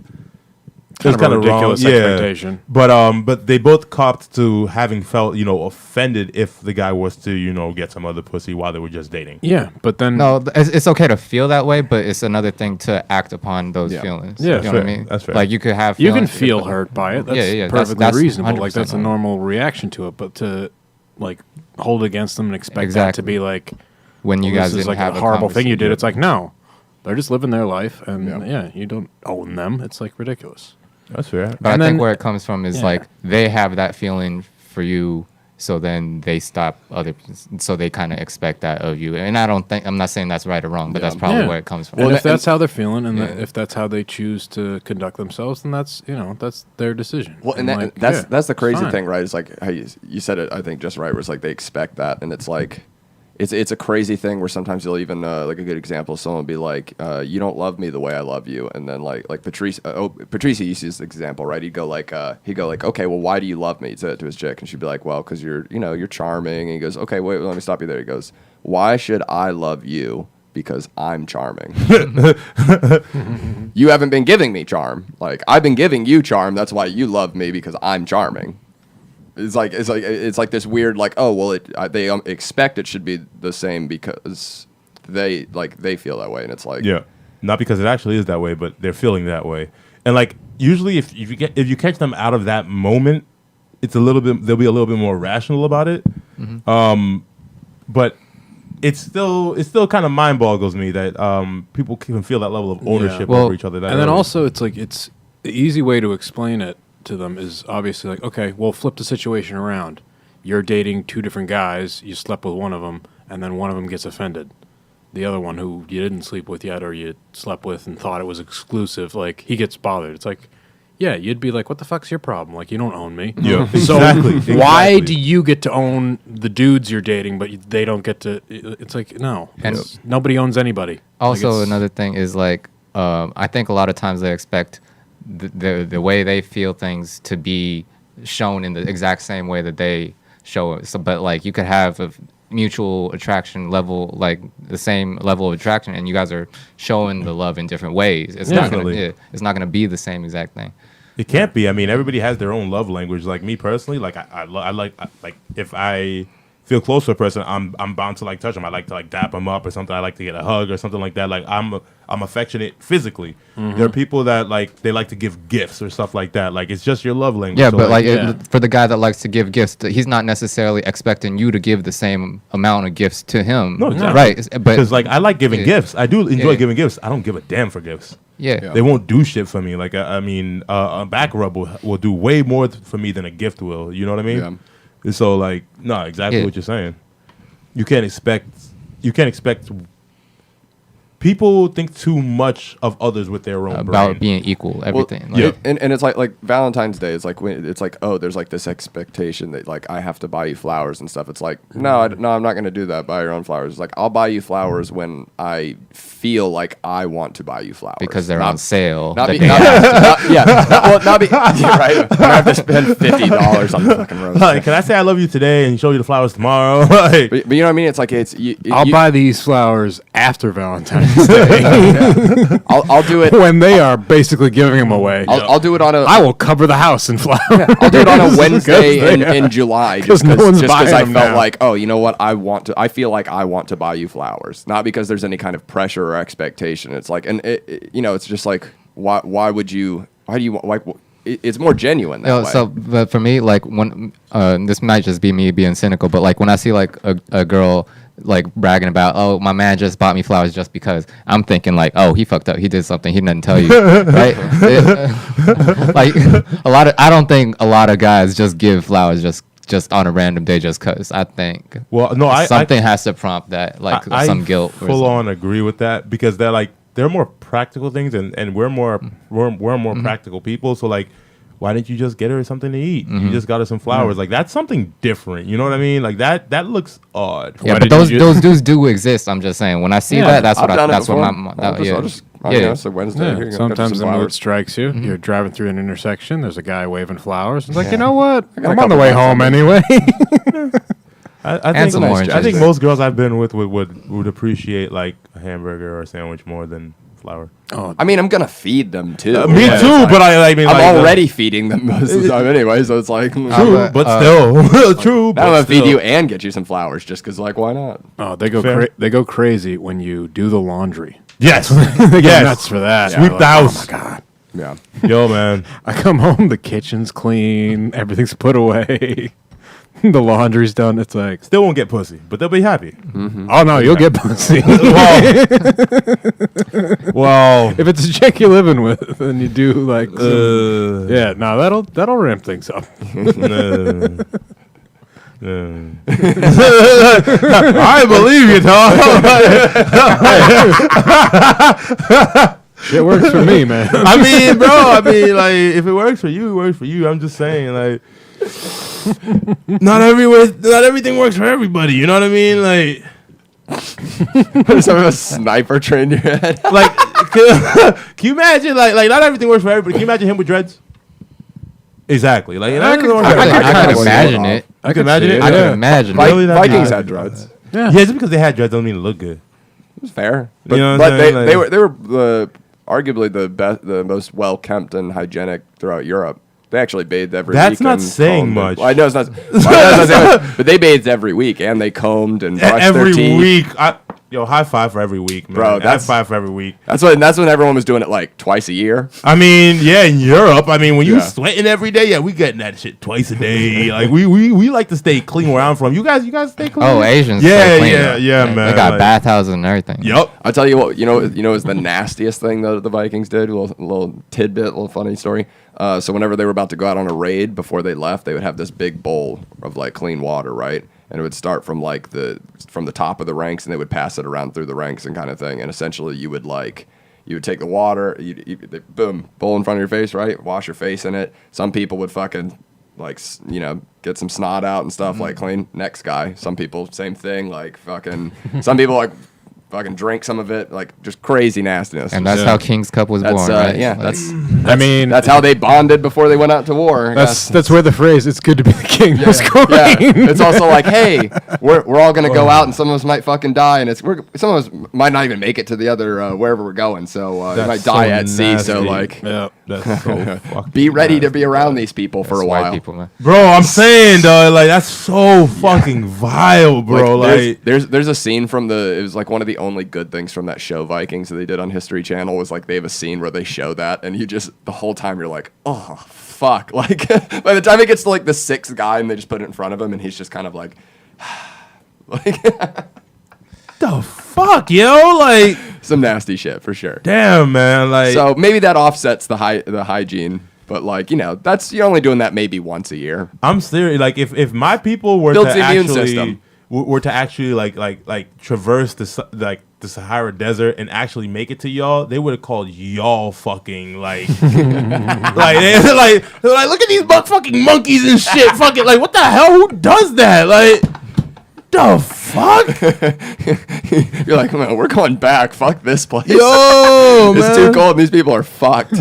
Kind of a wrong. ridiculous Yeah. expectation. But they both copped to having felt offended if the guy was to get some other pussy while they were just dating. Yeah, but then No, it's okay to feel that way, but it's another thing to act upon those Yeah. feelings. Yeah, you know what I fair. mean? That's fair. Like you could have. you can feelings, feel but- hurt by it. That's Yeah, that's- perfectly that's reasonable. 100% Like that's a normal. normal reaction to it. But to like hold against them and expect that to Exactly. be like when you well, guys this is didn't like have a horrible thing you did. conversation. It's like no, they're just living their life, and Yeah. yeah, you don't own them. It's like ridiculous. That's fair. But And I think then- where it comes from is yeah. like they have that feeling for you, so then they stop so they kind of expect that of you. And I'm not saying that's right or wrong, but that's probably Yeah. where it comes from. And Well, if that's how they're feeling, and Yeah. if that's how they choose to conduct themselves, then that's that's their decision. Well, and like, that's yeah, the crazy fine. thing, right? It's like how you said it. I think just right. Where it's like they expect that, and it's like it's a crazy thing where sometimes you'll even like a good example. Someone will be like, "You don't love me the way I love you," and then like Patrice. Patrice used this example, right? He'd go like, "Okay, well, why do you love me?" To his chick, and she'd be like, "Well, because you're charming." And he goes, "Okay, wait, let me stop you there." He goes, "Why should I love you? Because I'm charming." You haven't been giving me charm. Like I've been giving you charm. That's why you love me because I'm charming. It's like this weird like, oh well, they expect it should be the same because they feel that way, and it's like Yeah, not because it actually is that way, but they're feeling that way. And like usually, if you catch them out of that moment, they'll be a little bit more rational about it. But it still kind of mind boggles me that people can feel that level of ownership Well, over each other. That and then early. also, it's like the easy way to explain it to them is obviously like, okay, well, flip the situation around. You're dating two different guys. You slept with one of them, and then one of them gets offended. The other one, who you didn't sleep with yet, or you slept with and thought it was exclusive, like he gets bothered. It's like, yeah, you'd be like, what the fuck's your problem? Like, you don't own me. Yeah, So exactly. why exactly. do you get to own the dudes you're dating, but they don't get to? It's like, no, And- nobody owns anybody. Like, Also, it's- another thing is like I think a lot of times they expect the way they feel things to be shown in the exact same way that they show it. So, but like you could have a mutual attraction level, like the same level of attraction, and you guys are showing the love in different ways. It's not gonna, Definitely. it's not gonna be the same exact thing. It can't be. I mean, everybody has their own love language. Like me personally, like I like if I feel close to a person, I'm bound to like touch them. I like to like dap them up or something. I like to get a hug or something like that. Like I'm affectionate physically. There are people that like they like to give gifts or stuff like that. Like it's just your love language. Yeah, So, but like yeah. for the guy that likes to give gifts, he's not necessarily expecting you to give the same amount of gifts to him. No, exactly. Right? But because like I like giving Yeah. gifts. I do enjoy Yeah. giving gifts. I don't give a damn for gifts. yeah. They won't do shit for me. Like I mean, a back rub will do way more for me than a gift will. You know what I mean? And so like, no, exactly Yeah. what you're saying. You can't expect. People think too much of others with their own About brain. being equal, everything. yeah. Like, and it's like Valentine's Day. It's like when it's like, oh, there's like this expectation that like I have to buy you flowers and stuff. It's like no, I'm not gonna do that. Buy your own flowers. It's like I'll buy you flowers when I feel like I want to buy you flowers because they're Not- on sale. Not the be, day not, after. not be yeah, right. I have to spend $50 on the fucking rose. Like, can I say I love you today and show you the flowers tomorrow? Like, But you know what I mean? It's like I'll buy these flowers after Valentine's Day I'll do it. when they are basically giving them away. I'll do it on a. I will cover the house in flowers. I'll do it on a Wednesday Because in July, 'cause just no one's because buying I them felt now. like, oh, you know what? I feel like I want to buy you flowers, not because there's any kind of pressure or expectation. It's like, and it's just like, why would you? Why do you want? Like, it's more genuine that way. So, but for me, like when this might just be me being cynical, but like when I see like a girl like bragging about, oh, my man just bought me flowers just because, I'm thinking like, oh, he fucked up, he did something, he didn't tell you, right? Like I don't think a lot of guys just give flowers just on a random day just cause. I think well, no, something has to prompt that, like I some guilt. Or full something. on agree with that because they're they're more practical things, and we're more practical people. So like, why didn't you just get her something to eat? You just got her some flowers. Like that's something different. You know what I mean? Like that looks odd. Yeah, Why but did you those dudes do exist. I'm just saying. When I see that, that's what So Wednesday. Here, Sometimes the mood flowers. strikes you. You're driving through an intersection. There's a guy waving flowers. It's like, Yeah. you know what? got a I'm on the couple way bucks home on me. anyway. I And some think oranges. I think most girls I've been with would appreciate like a hamburger or a sandwich more than flour. I mean, I'm gonna feed them too. Me It's too, like- but I mean, I'm like, already feeding them most of the time anyway, so it's like true, but, but still true. I'm But gonna feed still. you and get you some flowers just because, like, why not? Oh, they go Fair. they go crazy when you do the laundry. Yes, They go yes. nuts for that. Sweep They're the like, house. Oh my god! Yeah. Yo, man. I come home, the kitchen's clean, everything's put away, the laundry's done. It's like, Still won't get pussy, but they'll be happy. oh no, you'll get pussy. Well, If it's a chick you're living with, then you do like, yeah. no, that'll ramp things up. I believe you, Tom. Shit works for me, man. I mean, bro. I mean, like, if it works for you, it works for you. I'm just saying, like, not everything works for everybody. You know what I mean? Like, Some of a sniper trained your head. like, can you imagine? Like, not everything works for everybody. Can you imagine him with dreads? Exactly. Like, I could- I can imagine it. I can imagine it. I Yeah. can imagine Vi- it. Really, that'd be Vikings hot. had dreads. Yeah, just because they had dreads don't mean it looked good. It was fair, but, You know what but I'm they, saying? they Like- were arguably the most well kept and hygienic throughout Europe. They actually bathed every week. That's not and saying combed much. Well, I know it's not. Well, I know it's not saying much, but they bathed every week and they combed and brushed Every their teeth. week, high five for every week, man. Bro, High that's- five for every week. That's when everyone was doing it like twice a year. I mean, yeah, in Europe, I mean, when you Yeah. sweating every day, yeah, we getting that shit twice a day. Like we like to stay clean where I'm from. You guys stay clean. Oh, Asians. Yeah, stay clean. yeah, They man. got like, bathhouses and everything. Yup. I'll tell you what, you know is the nastiest thing that the Vikings did? A little tidbit, a little funny story. So whenever they were about to go out on a raid, before they left, they would have this big bowl of like clean water, right? And it would start from like from the top of the ranks, and they would pass it around through the ranks and kind of thing. And essentially, you would take the water, boom, bowl in front of your face, right? Wash your face in it. Some people would fucking get some snot out and stuff, like clean. Next guy. Some people, same thing, like fucking. Some people like fucking drink some of it, like just crazy nastiness. And that's Yeah. how King's Cup was That's born, right? yeah. Like, I mean, That's how they bonded before they went out to war. I guess. that's where the phrase "it's good to be the king" was going. Yeah. It's also like, hey, we're all gonna go out, and some of us might fucking die, and some of us might not even make it to the other wherever we're going, so you might die at sea. So like, Yeah. That's so fucking be ready to nasty. be around these people for a white while. people, man. Bro, I'm saying, dog, like that's so fucking vile, bro. Like, there's a scene from it was like one of the only good things from that show Vikings that they did on History Channel was like they have a scene where they show that, and you just the whole time you're like, oh fuck. Like by the time it gets to like the sixth guy and they just put it in front of him and he's just kind of like the fuck, yo, like, some nasty shit for sure. damn, man, like, So maybe that offsets the hygiene, but like that's you're only doing that maybe once a year. I'm serious. Like, if my people were Builds to the immune actually system. were to actually like traverse the Sahara Desert and actually make it to y'all, they would have called y'all fucking like they're like look at these fucking monkeys and shit. Fucking like what the hell? Who does that? Like the fuck? You're like, man, we're going back. Fuck this place. Yo, it's man. too cold. These people are fucked.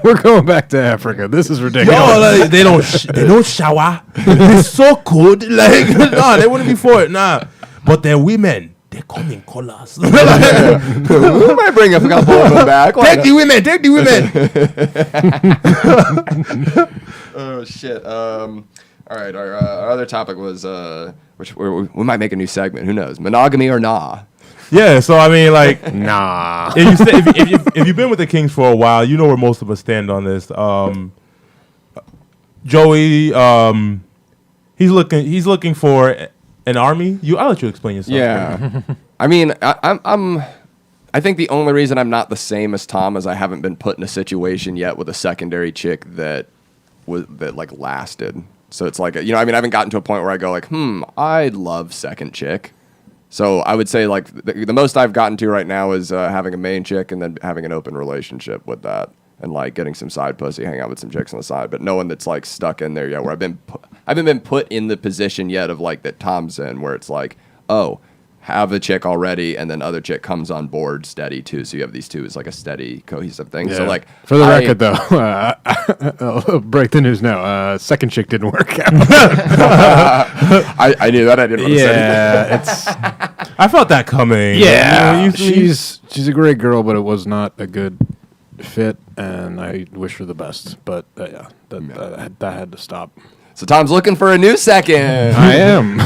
We're going back to Africa. This is ridiculous. Yo, like, they don't shower. It's so cold. Like, nah, they wouldn't be for it. Nah, but they're women. They come in colors. We might bring a couple of them back. Why Take the women. Take the women. Oh shit. All right. Our other topic was which we might make a new segment. Who knows? Monogamy or nah? Yeah. So I mean, like, Nah. if you've been with the Kings for a while, you know where most of us stand on this. Joey, he's looking for an army. I'll let you explain yourself. Yeah. I mean, I think the only reason I'm not the same as Tom is I haven't been put in a situation yet with a secondary chick that like lasted. So it's like, I haven't gotten to a point where I go like, I'd love second chick. So I would say like the most I've gotten to right now is having a main chick and then having an open relationship with that, and like getting some side pussy, hang out with some chicks on the side, but no one that's like stuck in there yet. Where I haven't been put in the position yet of like that Tom's in, where it's like, oh, have a chick already, and then other chick comes on board steady too. So you have these two as like a steady, cohesive thing. Yeah. So like for the record, though, I'll break the news now. Second chick didn't work out. I knew that. I didn't want to say anything. Yeah, it's I felt that coming. yeah. You know, She's a great girl, but it was not a good fit, and I wish her the best. But that had to stop. So Tom's looking for a new second. I am.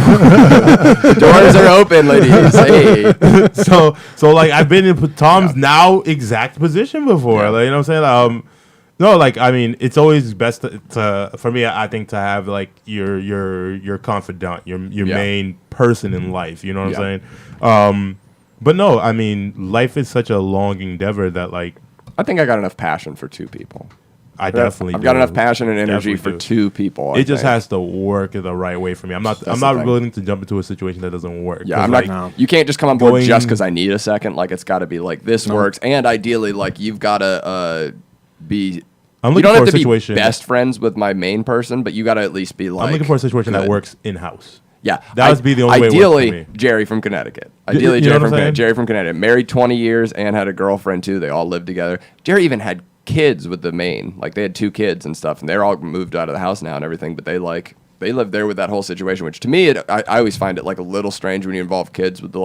Doors are open, ladies. Hey. so like I've been in Tom's now exact position before. Like, you know what I'm saying? No, like I mean, it's always best to for me. I think to have like your confidant, your main person in life. You know what I'm saying? But no, I mean, life is such a long endeavor that like I think I got enough passion for two people. I definitely I've do. got enough passion and energy Definitely for do. two people. It just has to work the right way for me. I'm not the thing. willing to jump into a situation that doesn't work. Yeah, 'Cause, I'm like, not. You can't just come on board going- just because I need a second. Like it's got to be like this works, and ideally, like you've got to be. I'm You looking don't for have a to situation. be best friends with my main person, but you got to at least be like. I'm looking for a situation that good. works in house. Yeah, That would be the only way it works Ideally, for me. Jerry from Connecticut. you Ideally, know Jerry what from I'm saying? Connecticut. Jerry from Connecticut. Married 20 years and had a girlfriend too. They all lived together. Jerry even had kids with the main. Like they had 2 kids and stuff, and they're all moved out of the house now and everything. But they lived there with that whole situation, which to me, I always find it like a little strange when you involve kids with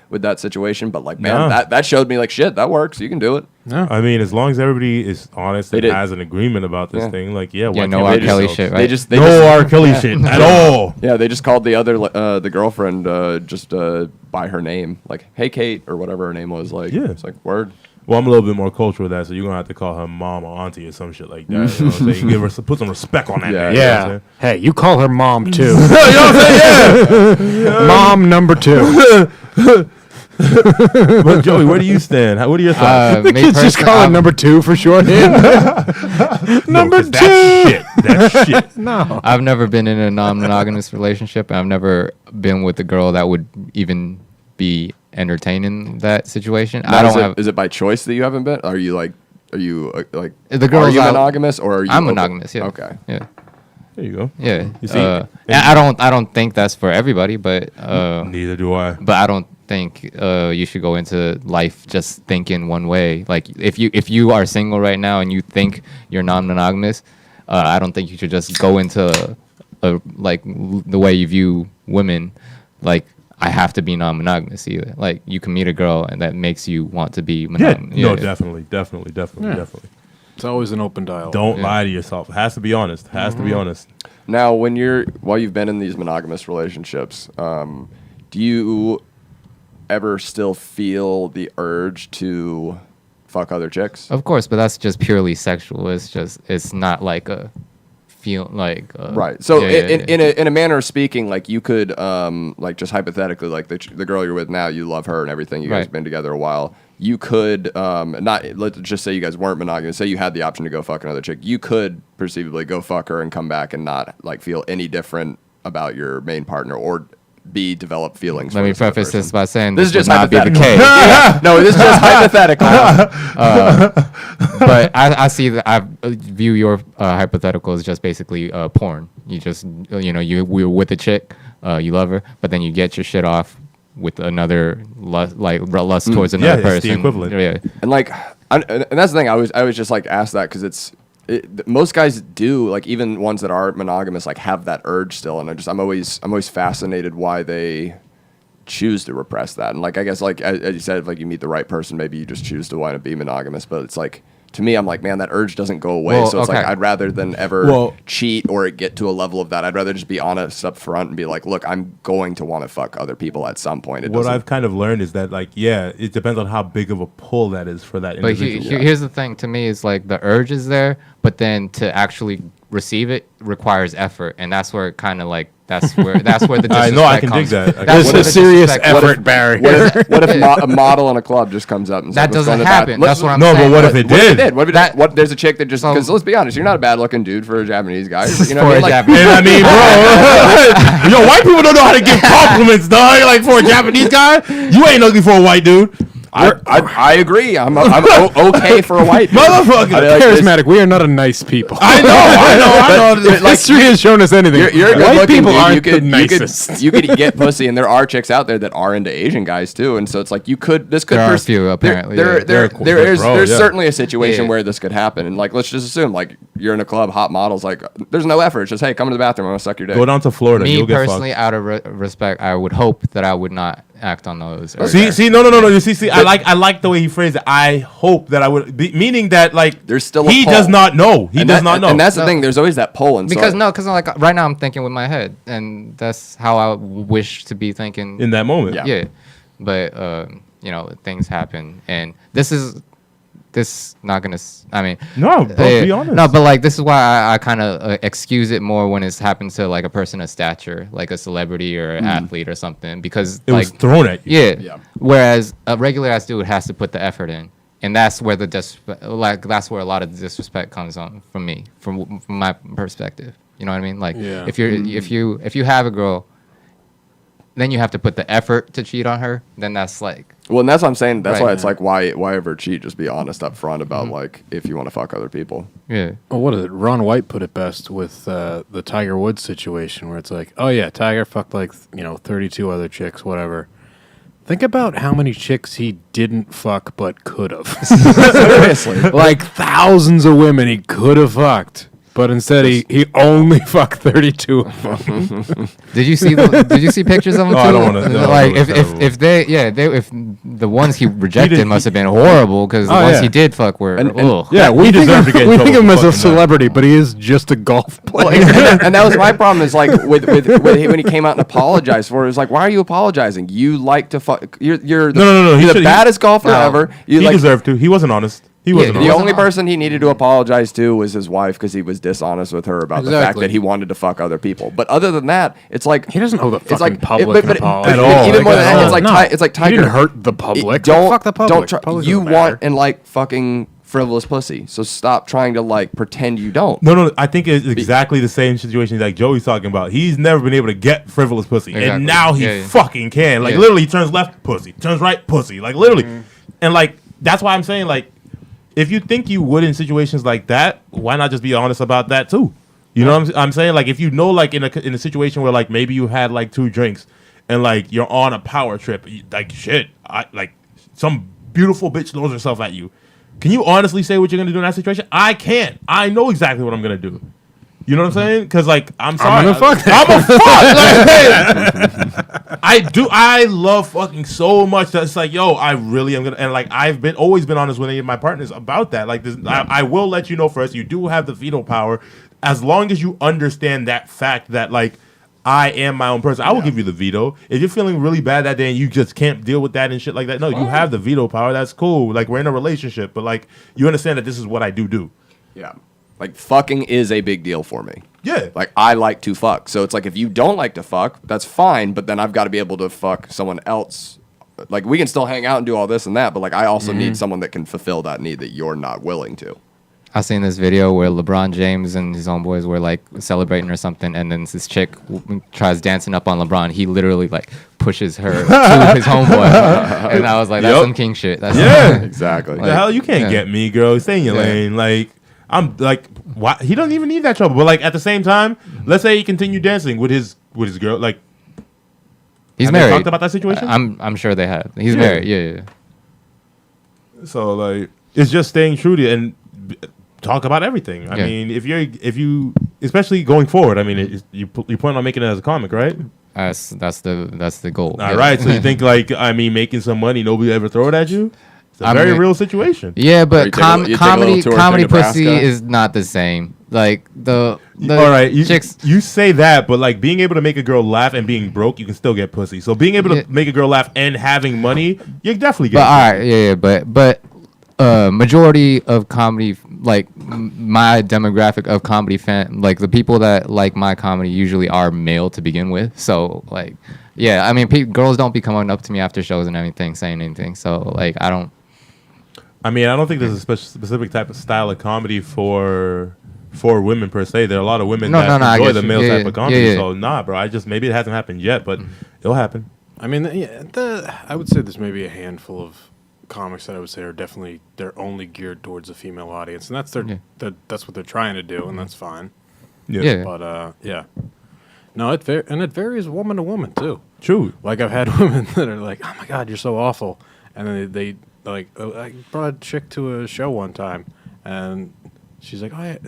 with that situation. But like, man, No. that showed me like shit. That works. You can do it. I mean, as long as everybody is honest and did. has an agreement about this Yeah. thing, like Yeah, why no can't R. we Kelly just- shit, right? They just No R. Kelly shit at all. Yeah, they just called the other the girlfriend just by her name, like "Hey Kate" or whatever her name was. Like, Yeah. it's like word. Well, I'm a little bit more cultural with that, so you're gonna have to call her mom or auntie or some shit like that. You know what I'm saying? Give her put some respect on that. Yeah. name, you know what I'm Yeah. Hey, you call her mom too. saying? You know what I'm saying? Yeah. Mom number 2. But Joey, where do you stand? What are your thoughts? The kids just call it number 2 for shorthand. number 2. That's shit. No. I've never been in a non-monogamous relationship, and I've never been with a girl that would even be entertaining that situation. I don't have. Is it by choice that you haven't been? Are you like The girls are you I- monogamous or are you? I'm open? monogamous. Yeah. Okay. Yeah. There you go. Yeah. You see, and I don't think that's for everybody, but Neither do I. I don't think you should go into life just thinking one way. Like if you are single right now and you think you're non-monogamous, I don't think you should just go into the way you view women. Like I have to be non-monogamous either. Like you can meet a girl and that makes you want to be Yeah, monogamous. no, definitely. It's always an open dialogue. Don't lie to yourself. It has to be honest. Has to be honest. Now, while you've been in these monogamous relationships, do you ever still feel the urge to fuck other chicks? Of course, but that's just purely sexual. It's not like a feel like Right. So yeah, yeah. in a manner of speaking, like you could like just hypothetically, like the girl you're with now, you love her and everything. You guys Right. have been together a while. You could not let's just say you guys weren't monogamous. Say you had the option to go fuck another chick. You could perceivably go fuck her and come back and not like feel any different about your main partner or develop feelings. Let for me this other preface this person. by saying This is would just not be the hypothetical. case. Yeah. No, this is just hypothetical. But I see that I view your hypothetical as just basically porn. You just we're with a chick, you love her, but then you get your shit off with another lust towards another Yeah, it's person. the equivalent. Yeah. And like, and that's the thing. I was just like asked that because most guys do, like even ones that are monogamous, like have that urge still, and I'm always fascinated why they choose to repress that. And like I guess like as you said, if like you meet the right person, maybe you just choose to want to be monogamous. But it's like to me, I'm like, man, that urge doesn't go away. Well, So it's like okay. I'd rather than ever Well- cheat or get to a level of that. I'd rather just be honest up front and be like, look, I'm going to want to fuck other people at some point. It What doesn't- I've kind of learned is that, like, yeah, it depends on how big of a pull that is for that But individual. here's the thing. To me, is like the urge is there, but then to actually receive it requires effort, and that's where it kind of like that's where the disrespect I know, I can dig comes. that. That's There's where a the serious disrespect- effort barrier. What if a model in a club just comes up and That says, "Let's go doesn't to the happen. bathroom." That's what I'm No, saying. but what if it What if it did? did? What if That- what? There's a chick that just So- because let's be honest, you're not a bad looking dude for a Japanese guy. You know For what I a mean? Like, Japanese- And I mean, bro, yo, white people don't know how to give compliments, dog. Like for a Japanese guy, you ain't ugly for a white dude. I agree. I'm okay for a white dude. Motherfucker. I mean, like, this- Charismatic. We are not a nice people. I know. But, like, History has shown us anything. You're a good White looking people dude. aren't the nicest. You could get pussy, and there are chicks out there that are into Asian guys too, and so it's like you could. This could. There are a few, apparently, yeah. There's Yeah. certainly a situation Yeah. where this could happen, and like let's just assume like you're in a club, hot models, like there's no effort. It's just hey, come to the bathroom, I'm gonna suck your dick. Go down to Florida. Me You'll get personally, fucked. out of respect, I would hope that I would not act on those. See, no. You see, I like the way he phrased it. I hope that I would, meaning that like There's still a he pull. does not know. He does not know. And that's the No. thing. There's always that pull, and Because so, because like right now I'm thinking with my head, and that's how I wish to be thinking. in that moment. Yeah. Yeah, but you know, things happen, and this not gonna. I mean, No, bro, be honest. No, but like this is why I kind of excuse it more when it's happened to like a person of stature, like a celebrity or an athlete or something, because It like was thrown at you. yeah. Whereas a regular ass dude has to put the effort in, and that's where that's where a lot of the disrespect comes on from me, from my perspective. You know what I mean? Like Yeah. if you have a girl, then you have to put the effort to cheat on her. Then that's like well, and that's what I'm saying. That's Right. why it's like why ever cheat? Just be honest up front about Mm-hmm. like if you want to fuck other people. yeah. Oh, what is it? Ron White put it best with the Tiger Woods situation, where it's like, oh yeah, Tiger fucked like 32 other chicks, whatever. Think about how many chicks he didn't fuck but could have. Seriously. Like thousands of women he could have fucked, but instead he only fucked 32 of them. Did you see pictures of him? No, I too? don't wanna- no, Like that was if the ones he rejected didn't- must have been horrible, because the Oh, ones yeah. he did fuck were. And- ugh. Yeah, we deserve think to get in we trouble think of him for as a fucking that. celebrity, but he is just a golf player. and that was my problem. Is like when he came out and apologized for it. It was like, why are you apologizing? You like to fuck. You're the, No, he You're the should- baddest golfer No. ever. You He like deserved to. He wasn't honest. He wasn't the honest. only person he needed to apologize to was his wife because he was dishonest with her about the fact Exactly. that he wanted to fuck other people. But other than that, it's like He doesn't owe the it's fucking like public an apology. At all. Even more than Like, that, at it's like all. it's like He Tiger. didn't hurt the public. Don't Fuck the public. Don't try. Public You doesn't want matter. and like fucking frivolous pussy. So stop trying to like pretend you don't. No, I think it's exactly the same situation like Joey's talking about. He's never been able to get frivolous pussy, Exactly. and now he Yeah. fucking can. Like Yeah. literally, he turns left, pussy. Turns right, pussy. Like literally, and like that's why I'm saying like, if you think you would in situations like that, why not just be honest about that too? You know what I'm saying? Like if you know like in a situation where like maybe you had like 2 drinks and like you're on a power trip, like shit, like some beautiful bitch throws herself at you. Can you honestly say what you're gonna do in that situation? I can't. I know exactly what I'm gonna do. You know what I'm saying? Because like I'm sorry, gonna fuck that. I'm a fuck. Like, I do. I love fucking so much that it's like, yo, I really am gonna. And like I've always been honest with any of my partners about that. Like this, I will let you know first. You do have the veto power, as long as you understand that fact that like I am my own person. I will give you the veto. If you're feeling really bad that day and you just can't deal with that and shit like that, no, you have the veto power. That's cool. Like we're in a relationship, but like you understand that this is what I do. Yeah. Like fucking is a big deal for me. Yeah. Like I like to fuck. So it's like if you don't like to fuck, that's fine, but then I've got to be able to fuck someone else. Like we can still hang out and do all this and that, but like I also need someone that can fulfill that need that you're not willing to. I seen this video where LeBron James and his homeboys were like celebrating or something, and then this chick tries dancing up on LeBron. He literally like pushes her to his homeboy, and I was like, "That's Yup. some king shit." That's Yeah. Exactly. The hell, you can't yeah. get me, girl. Stay in your Yeah. lane. Like I'm like, why? He doesn't even need that trouble. But like at the same time, let's say he continued dancing with his girl. Like He's have they married. talked about that situation? I'm sure they have. He's Yeah. married. Yeah. So like, it's just staying true to and talk about everything. I Yeah. mean, if you, especially going forward. I mean, you plan on making it as a comic, right? That's the goal. All right. So you think like, I mean, making some money, nobody ever throw it at you? It's a I very mean- real situation. Yeah, Or but you take a little comedy tour comedy through pussy Nebraska. is not the same. Like the All right, chicks. you say that, but like being able to make a girl laugh and being broke, you can still get pussy. So being able Yeah. to make a girl laugh and having money, you definitely get. But all right, yeah, but majority of comedy, like my demographic of comedy fan, like the people that like my comedy usually are male to begin with. So like, yeah, I mean, girls don't be coming up to me after shows and everything, saying anything. So like, I don't think there's a specific type of style of comedy for women per se. There are a lot of women that enjoy the male type of comedy. So bro, maybe it hasn't happened yet, but it'll happen. I mean, I would say there's maybe a handful of comics that I would say are definitely they're only geared towards a female audience, and that's that's what they're trying to do, and that's fine. Yeah. But yeah, no, it varies woman to woman too. True. Like I've had women that are like, "Oh my God, you're so awful," and then they like, I brought a chick to a show one time, and she's like, "Oh, I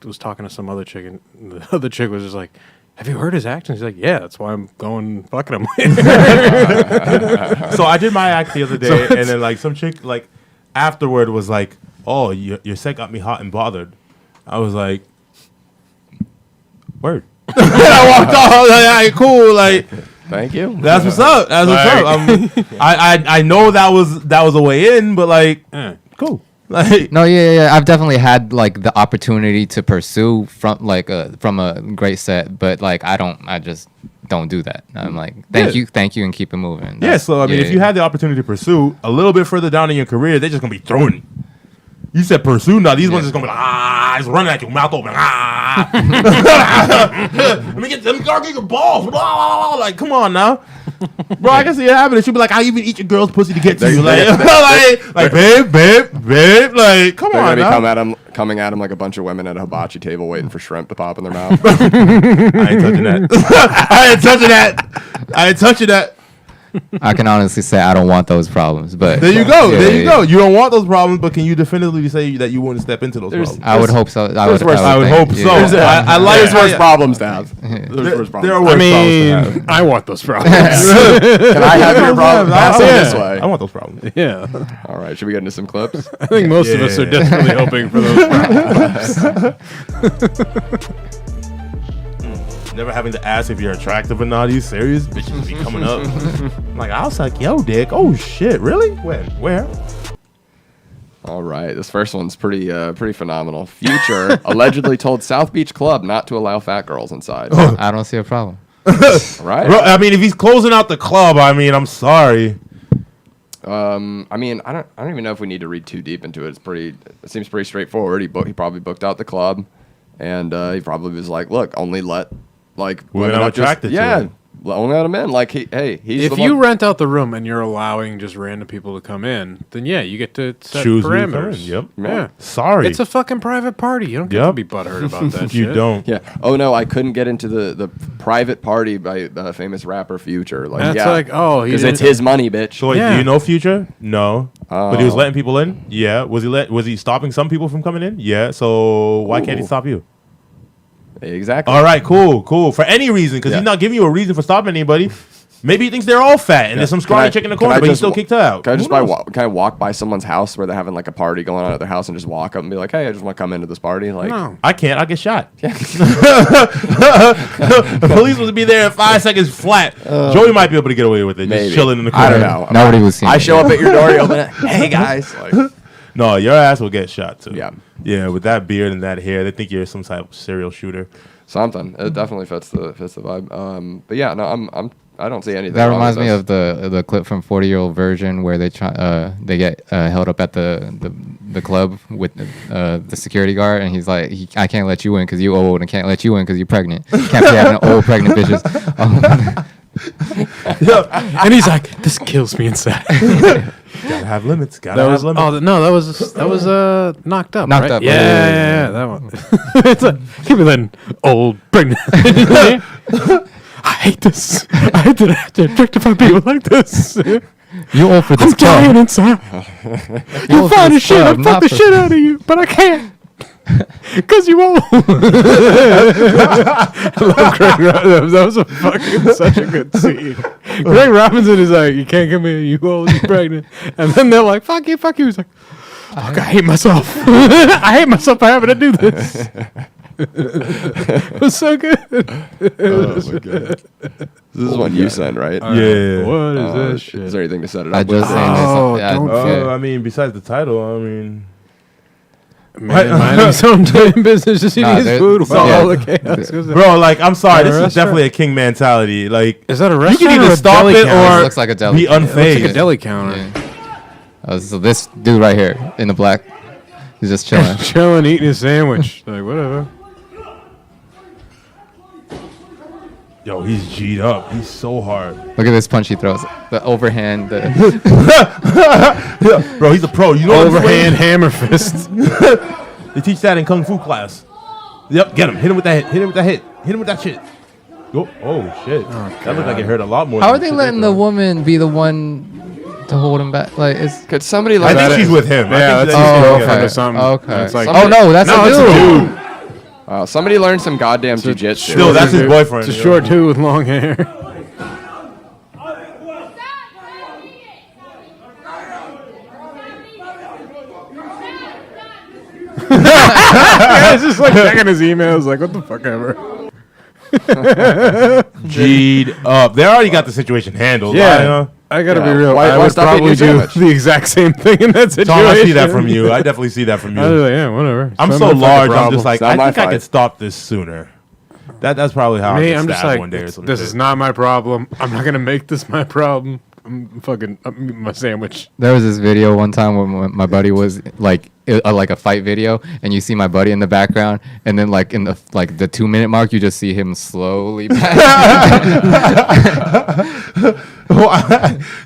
was talking to some other chick, and the other chick was just like, have you heard his act?" And she's like, "Yeah, that's why I'm going fucking him." So I did my act the other day, and then like some chick like afterward was like, "Oh, your set got me hot and bothered." I was like, "Word." I walked off. I was like, "All right, cool." Like, thank you. That's what's up. That's what's up. I know that was a way in, but like, cool. Like, no, yeah. I've definitely had like the opportunity to pursue from a great set, but like I just don't do that. I'm like, thank you, and keep it moving. So I mean, if you had the opportunity to pursue a little bit further down in your career, they're just gonna be throwing you. You said pursue, now these ones just gonna be like, just running at you, mouth open, let me get your balls, blah, blah, blah. Like, come on now. Bro, I can see it happening. She'll be like, "I'll even eat your girl's pussy to get to you." Like, babe. Like, come on now. Coming at him like a bunch of women at a hibachi table waiting for shrimp to pop in their mouth. I ain't touching that. I ain't touching that. I can honestly say I don't want those problems, but there you go. You don't want those problems, but can you definitively say that you wouldn't step into those problems? I would hope so. I would hope so. I like there's worse problems to have. There are worse problems to have. I want those problems. Can I have your problems? Pass it this way. I want those problems. Yeah. All right. Should we get into some clips? I think most of us are definitely hoping for those problems. Never having to ask if you're attractive or not. Are you serious? Bitches be coming up. I'm like, I was like, yo, dick. Oh shit, really? When? Where? All right, this first one's pretty phenomenal. Future allegedly told South Beach Club not to allow fat girls inside. I don't see a problem. Right? Bro, I mean, if he's closing out the club, I mean, I'm sorry. I mean, I don't even know if we need to read too deep into it. It seems pretty straightforward. He probably booked out the club, and he probably was like, look, only let like women are attracted to him. Only let him in. Like, he's if you rent out the room and you're allowing just random people to come in, then yeah, you get to set choose parameters. Yep. Yeah. Sorry. It's a fucking private party. You don't get to be butthurt about that shit. You don't. Yeah. Oh no, I couldn't get into the private party by the famous rapper Future. Like, that's like, oh, because it's his money, bitch. So wait, do you know Future? No. But he was letting people in? Yeah. Was he stopping some people from coming in? Yeah. So why can't he stop you? Exactly. All right, cool. For any reason, because he's not giving you a reason for stopping anybody. Maybe he thinks they're all fat and there's some scrawny chick in the corner, but he still kicked her out. Can I just walk by someone's house where they're having like a party going on at their house and just walk up and be like, "Hey, I just want to come into this party"? Like, no. I can't. I get shot. Yeah. The police will be there in 5 seconds flat. Joey might be able to get away with it. Just chilling in the corner. I don't know. Nobody was seeing I it. show up at your door, you open it. Hey guys. Like, no, your ass will get shot too. Yeah. Yeah, with that beard and that hair, they think you're some type of serial shooter. Something. It definitely fits the vibe. But yeah, no, I don't see anything. That reminds me of the clip from 40-Year-Old Virgin where they get held up at the club with the security guard, and he's like, I can't let you in because you old, and can't let you in because you're pregnant. Can't be having old pregnant bitches. And he's like, this kills me inside. Gotta have limits. Limits. Oh no, that was Knocked Up. Knocked right? Up. Yeah, that one. It's like, give me that old pregnant. I hate this. I hate that I have to objectify people like this. You old for this I'm dying club. inside. You're fine as shit. I'll fuck the shit out of you, but I can't. Because you won't. I love Greg Robinson. That was such a good scene. Greg Robinson is like, you can't come in, you old, you pregnant. And then they're like, fuck you. He's like, fuck, I hate myself. I hate myself for having to do this. It was so good. Oh my god. This is one you sent, right? Yeah. What is that shit? Is there anything to set it up I with? just saying this. Oh, yeah, don't yeah. I mean, besides the title, I mean, Man, minding his own damn business, just eating Nah, his there- food while yeah. all the chaos goes on. bro, like, I'm sorry, Is that a this is restaurant? definitely a king mentality. Like, Is that a you restaurant can or either a stop deli it counter? or Looks like a deli be counter. It looks like a unfazed. deli counter. Yeah. So this dude right here in the black, he's just chilling. Chilling, eating his sandwich. Like, whatever. Yo, he's G'd up. He's so hard. Look at this punch he throws. The overhand. The Yeah, bro, he's a pro. You know Overhand hammer fist. They teach that in kung fu class. Yep, get him. Hit him with that hit. Hit him with that hit. Hit him with that shit. Go. Oh shit. That looked like it hurt a lot more. How than are they shit letting the throw. woman be the one to hold him back? Like, it's. Could somebody I like think that she's it? with him. Yeah, I that's think his they're girlfriend together. or something. Okay. It's like, Oh no, that's no, a it's dude. a dude. somebody learned some goddamn jujitsu. Still, that's his boyfriend. It's a yo. short dude with long hair. It's just like checking his emails, like, what the fuck ever. G'd up. They already got the situation handled. Yeah, you know? I gotta Yeah. be real. Why I would stop eating probably your do sandwich? the exact same thing in that situation. Tom, I see that from you. I definitely see that from I was you. like, yeah, whatever. I'm It's so not my fucking large. I'm problem. just like, It's not I my think I fight. could stop this sooner. That's probably how I Me, get I'm just stabbed like, one day or something. this is not my problem. I'm not gonna make this my problem. I'm eating my sandwich. There was this video one time when my buddy was like a fight video, and you see my buddy in the background, and then like in the 2-minute mark, you just see him slowly back.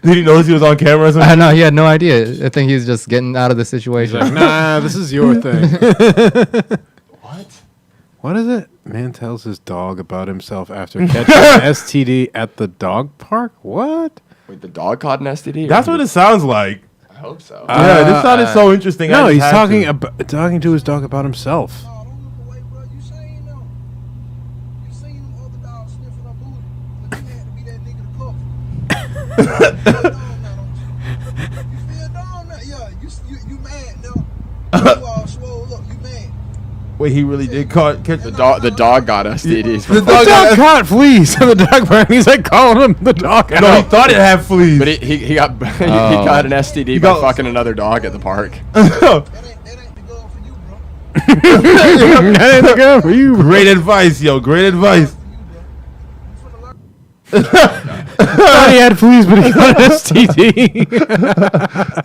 Did he notice he was on camera or I something? know he had no idea. I think he's just getting out of the situation. He's like, nah, this is your thing. What is it? Man tells his dog about himself after catching an STD at the dog park? What? Wait, the dog caught an STD? That's what it sounds like. I hope so. Yeah, this sounded so interesting. I No, just he's had talking to. talking to his dog about himself. Wait, he really did catch The dog got STDs. The From dog The dog caught fleas in the dog park. He's like calling him the dog. No, he out. thought it had fleas. but he got he got an STD by got- fucking another dog at the park. That ain't the girl for you. Great advice, yo. Great advice. Thought he had fleas, but he got an STD.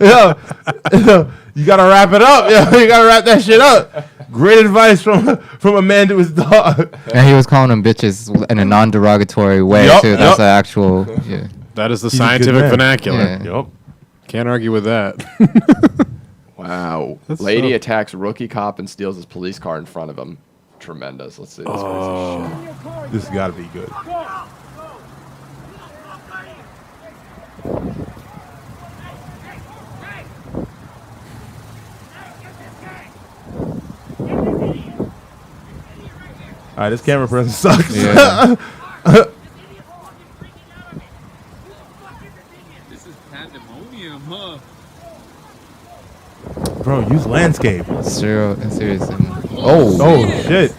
Yo, you gotta wrap it up. Yo, you gotta wrap that shit up. Great advice from a man to his dog. And he was calling them bitches in a non-derogatory way Yup, too. yup. That's the actual. Yeah. That is the He's a good scientific man. vernacular. Yeah. Yup. Can't argue with that. Wow. That's Lady so- attacks rookie cop and steals his police car in front of him. Tremendous. Let's see this piece of shit. This has gotta be good. All right, this camera person sucks. Yeah. This is pandemonium, huh? Bro, use landscape. Serious. Oh. Oh shit.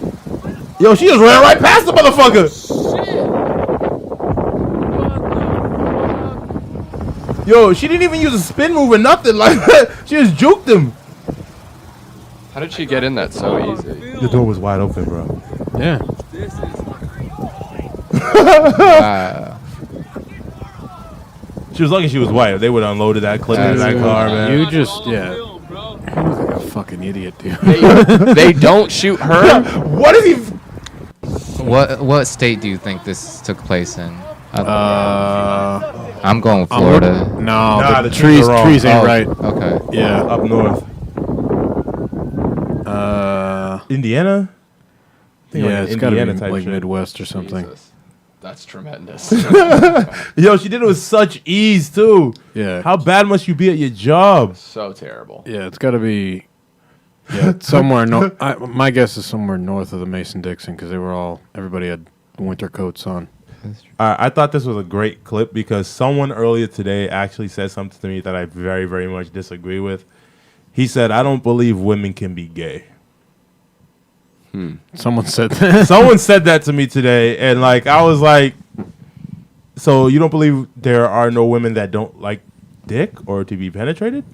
Yo, she just ran right past the motherfucker. Yo, she didn't even use a spin move or nothing like that. She just juked him. How did she get in that so easy? The door was wide open, bro. Yeah. This is Wow. She was lucky she was white. They would have unloaded that clip in that car, man. You just, yeah. film, bro. He was like a fucking idiot, dude. They don't shoot her. What is he? What state do you think this took place in? I'm going with I'm Florida. No, Nah, the the trees are wrong. trees ain't Oh, right. Okay. Yeah. Up north. Indiana? I think Yeah, like it's got to Indiana be type like shit. Midwest or something. Jesus. That's tremendous. Yo, she did it with such ease too. Yeah. How bad must you be at your job? So terrible. Yeah, it's got to be. Yeah, somewhere. My guess is somewhere north of the Mason-Dixon because everybody had winter coats on. I thought this was a great clip because someone earlier today actually said something to me that I very, very much disagree with. He said, "I don't believe women can be gay." Someone said that. Someone said that to me today, and like I was like, so you don't believe there are no women that don't like dick or to be penetrated?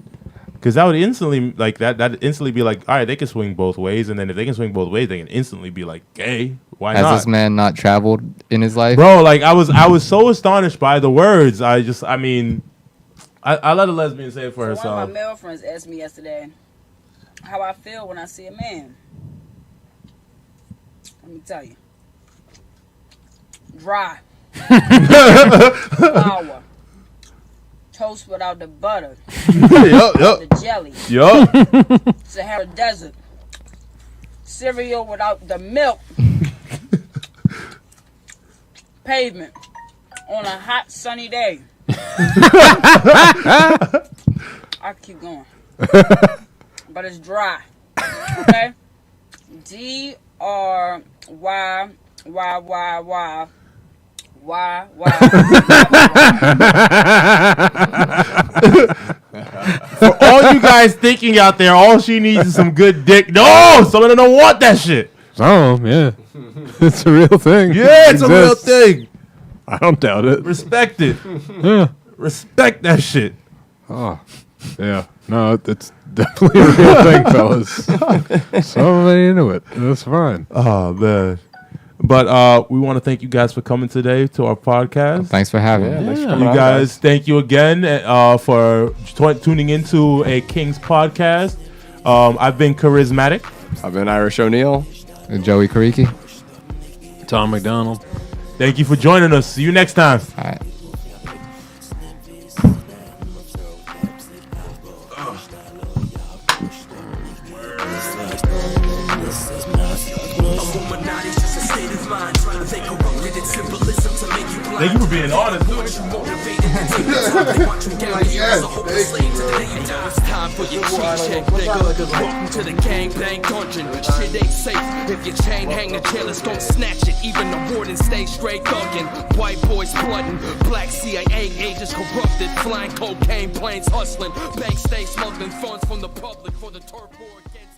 Because that would instantly like that'd instantly be like, all right, they can swing both ways, and then if they can swing both ways, they can instantly be like gay. Why not? Has this man not traveled in his life? Bro, like I was so astonished by the words. I let a lesbian say it for herself. One of my male friends asked me yesterday how I feel when I see a man. Let me tell you. Dry. Flour. Toast without the butter. Yup. The jelly. Yup. Sahara Desert. Cereal without the milk. Pavement. On a hot sunny day. I keep going. But it's dry. Okay? D-R-Y. For all you guys thinking out there, all she needs is some good dick. No, some of them don't want that shit. Oh, yeah. It's a real thing. Yeah, it's a real thing. I don't doubt it. Respect it. Yeah. Respect that shit. Oh, yeah. No, it's definitely a real thing, fellas. Somebody into it. That's fine. Oh, man. But we want to thank you guys for coming today to our podcast. Thanks for having me. Thanks for You coming on, guys, thank you again for tuning into a Kingz podcast. I've been Karizmatik. I've been Irish O'Neil. Joey Kuriki. Tom McDonald. Thank you for joining us. See you next time. All right. Thank you for being honest. It's time for your cheat check, nigga. Welcome to the gangbang dungeon. Shit ain't safe. If your chain hang, the jailers gon' snatch it. Even the warden stay straight thuggin'. White boys bloodin'. Black CIA agents corrupted. Flying cocaine planes hustling. Banks stay smuggling funds from the public for the turf war against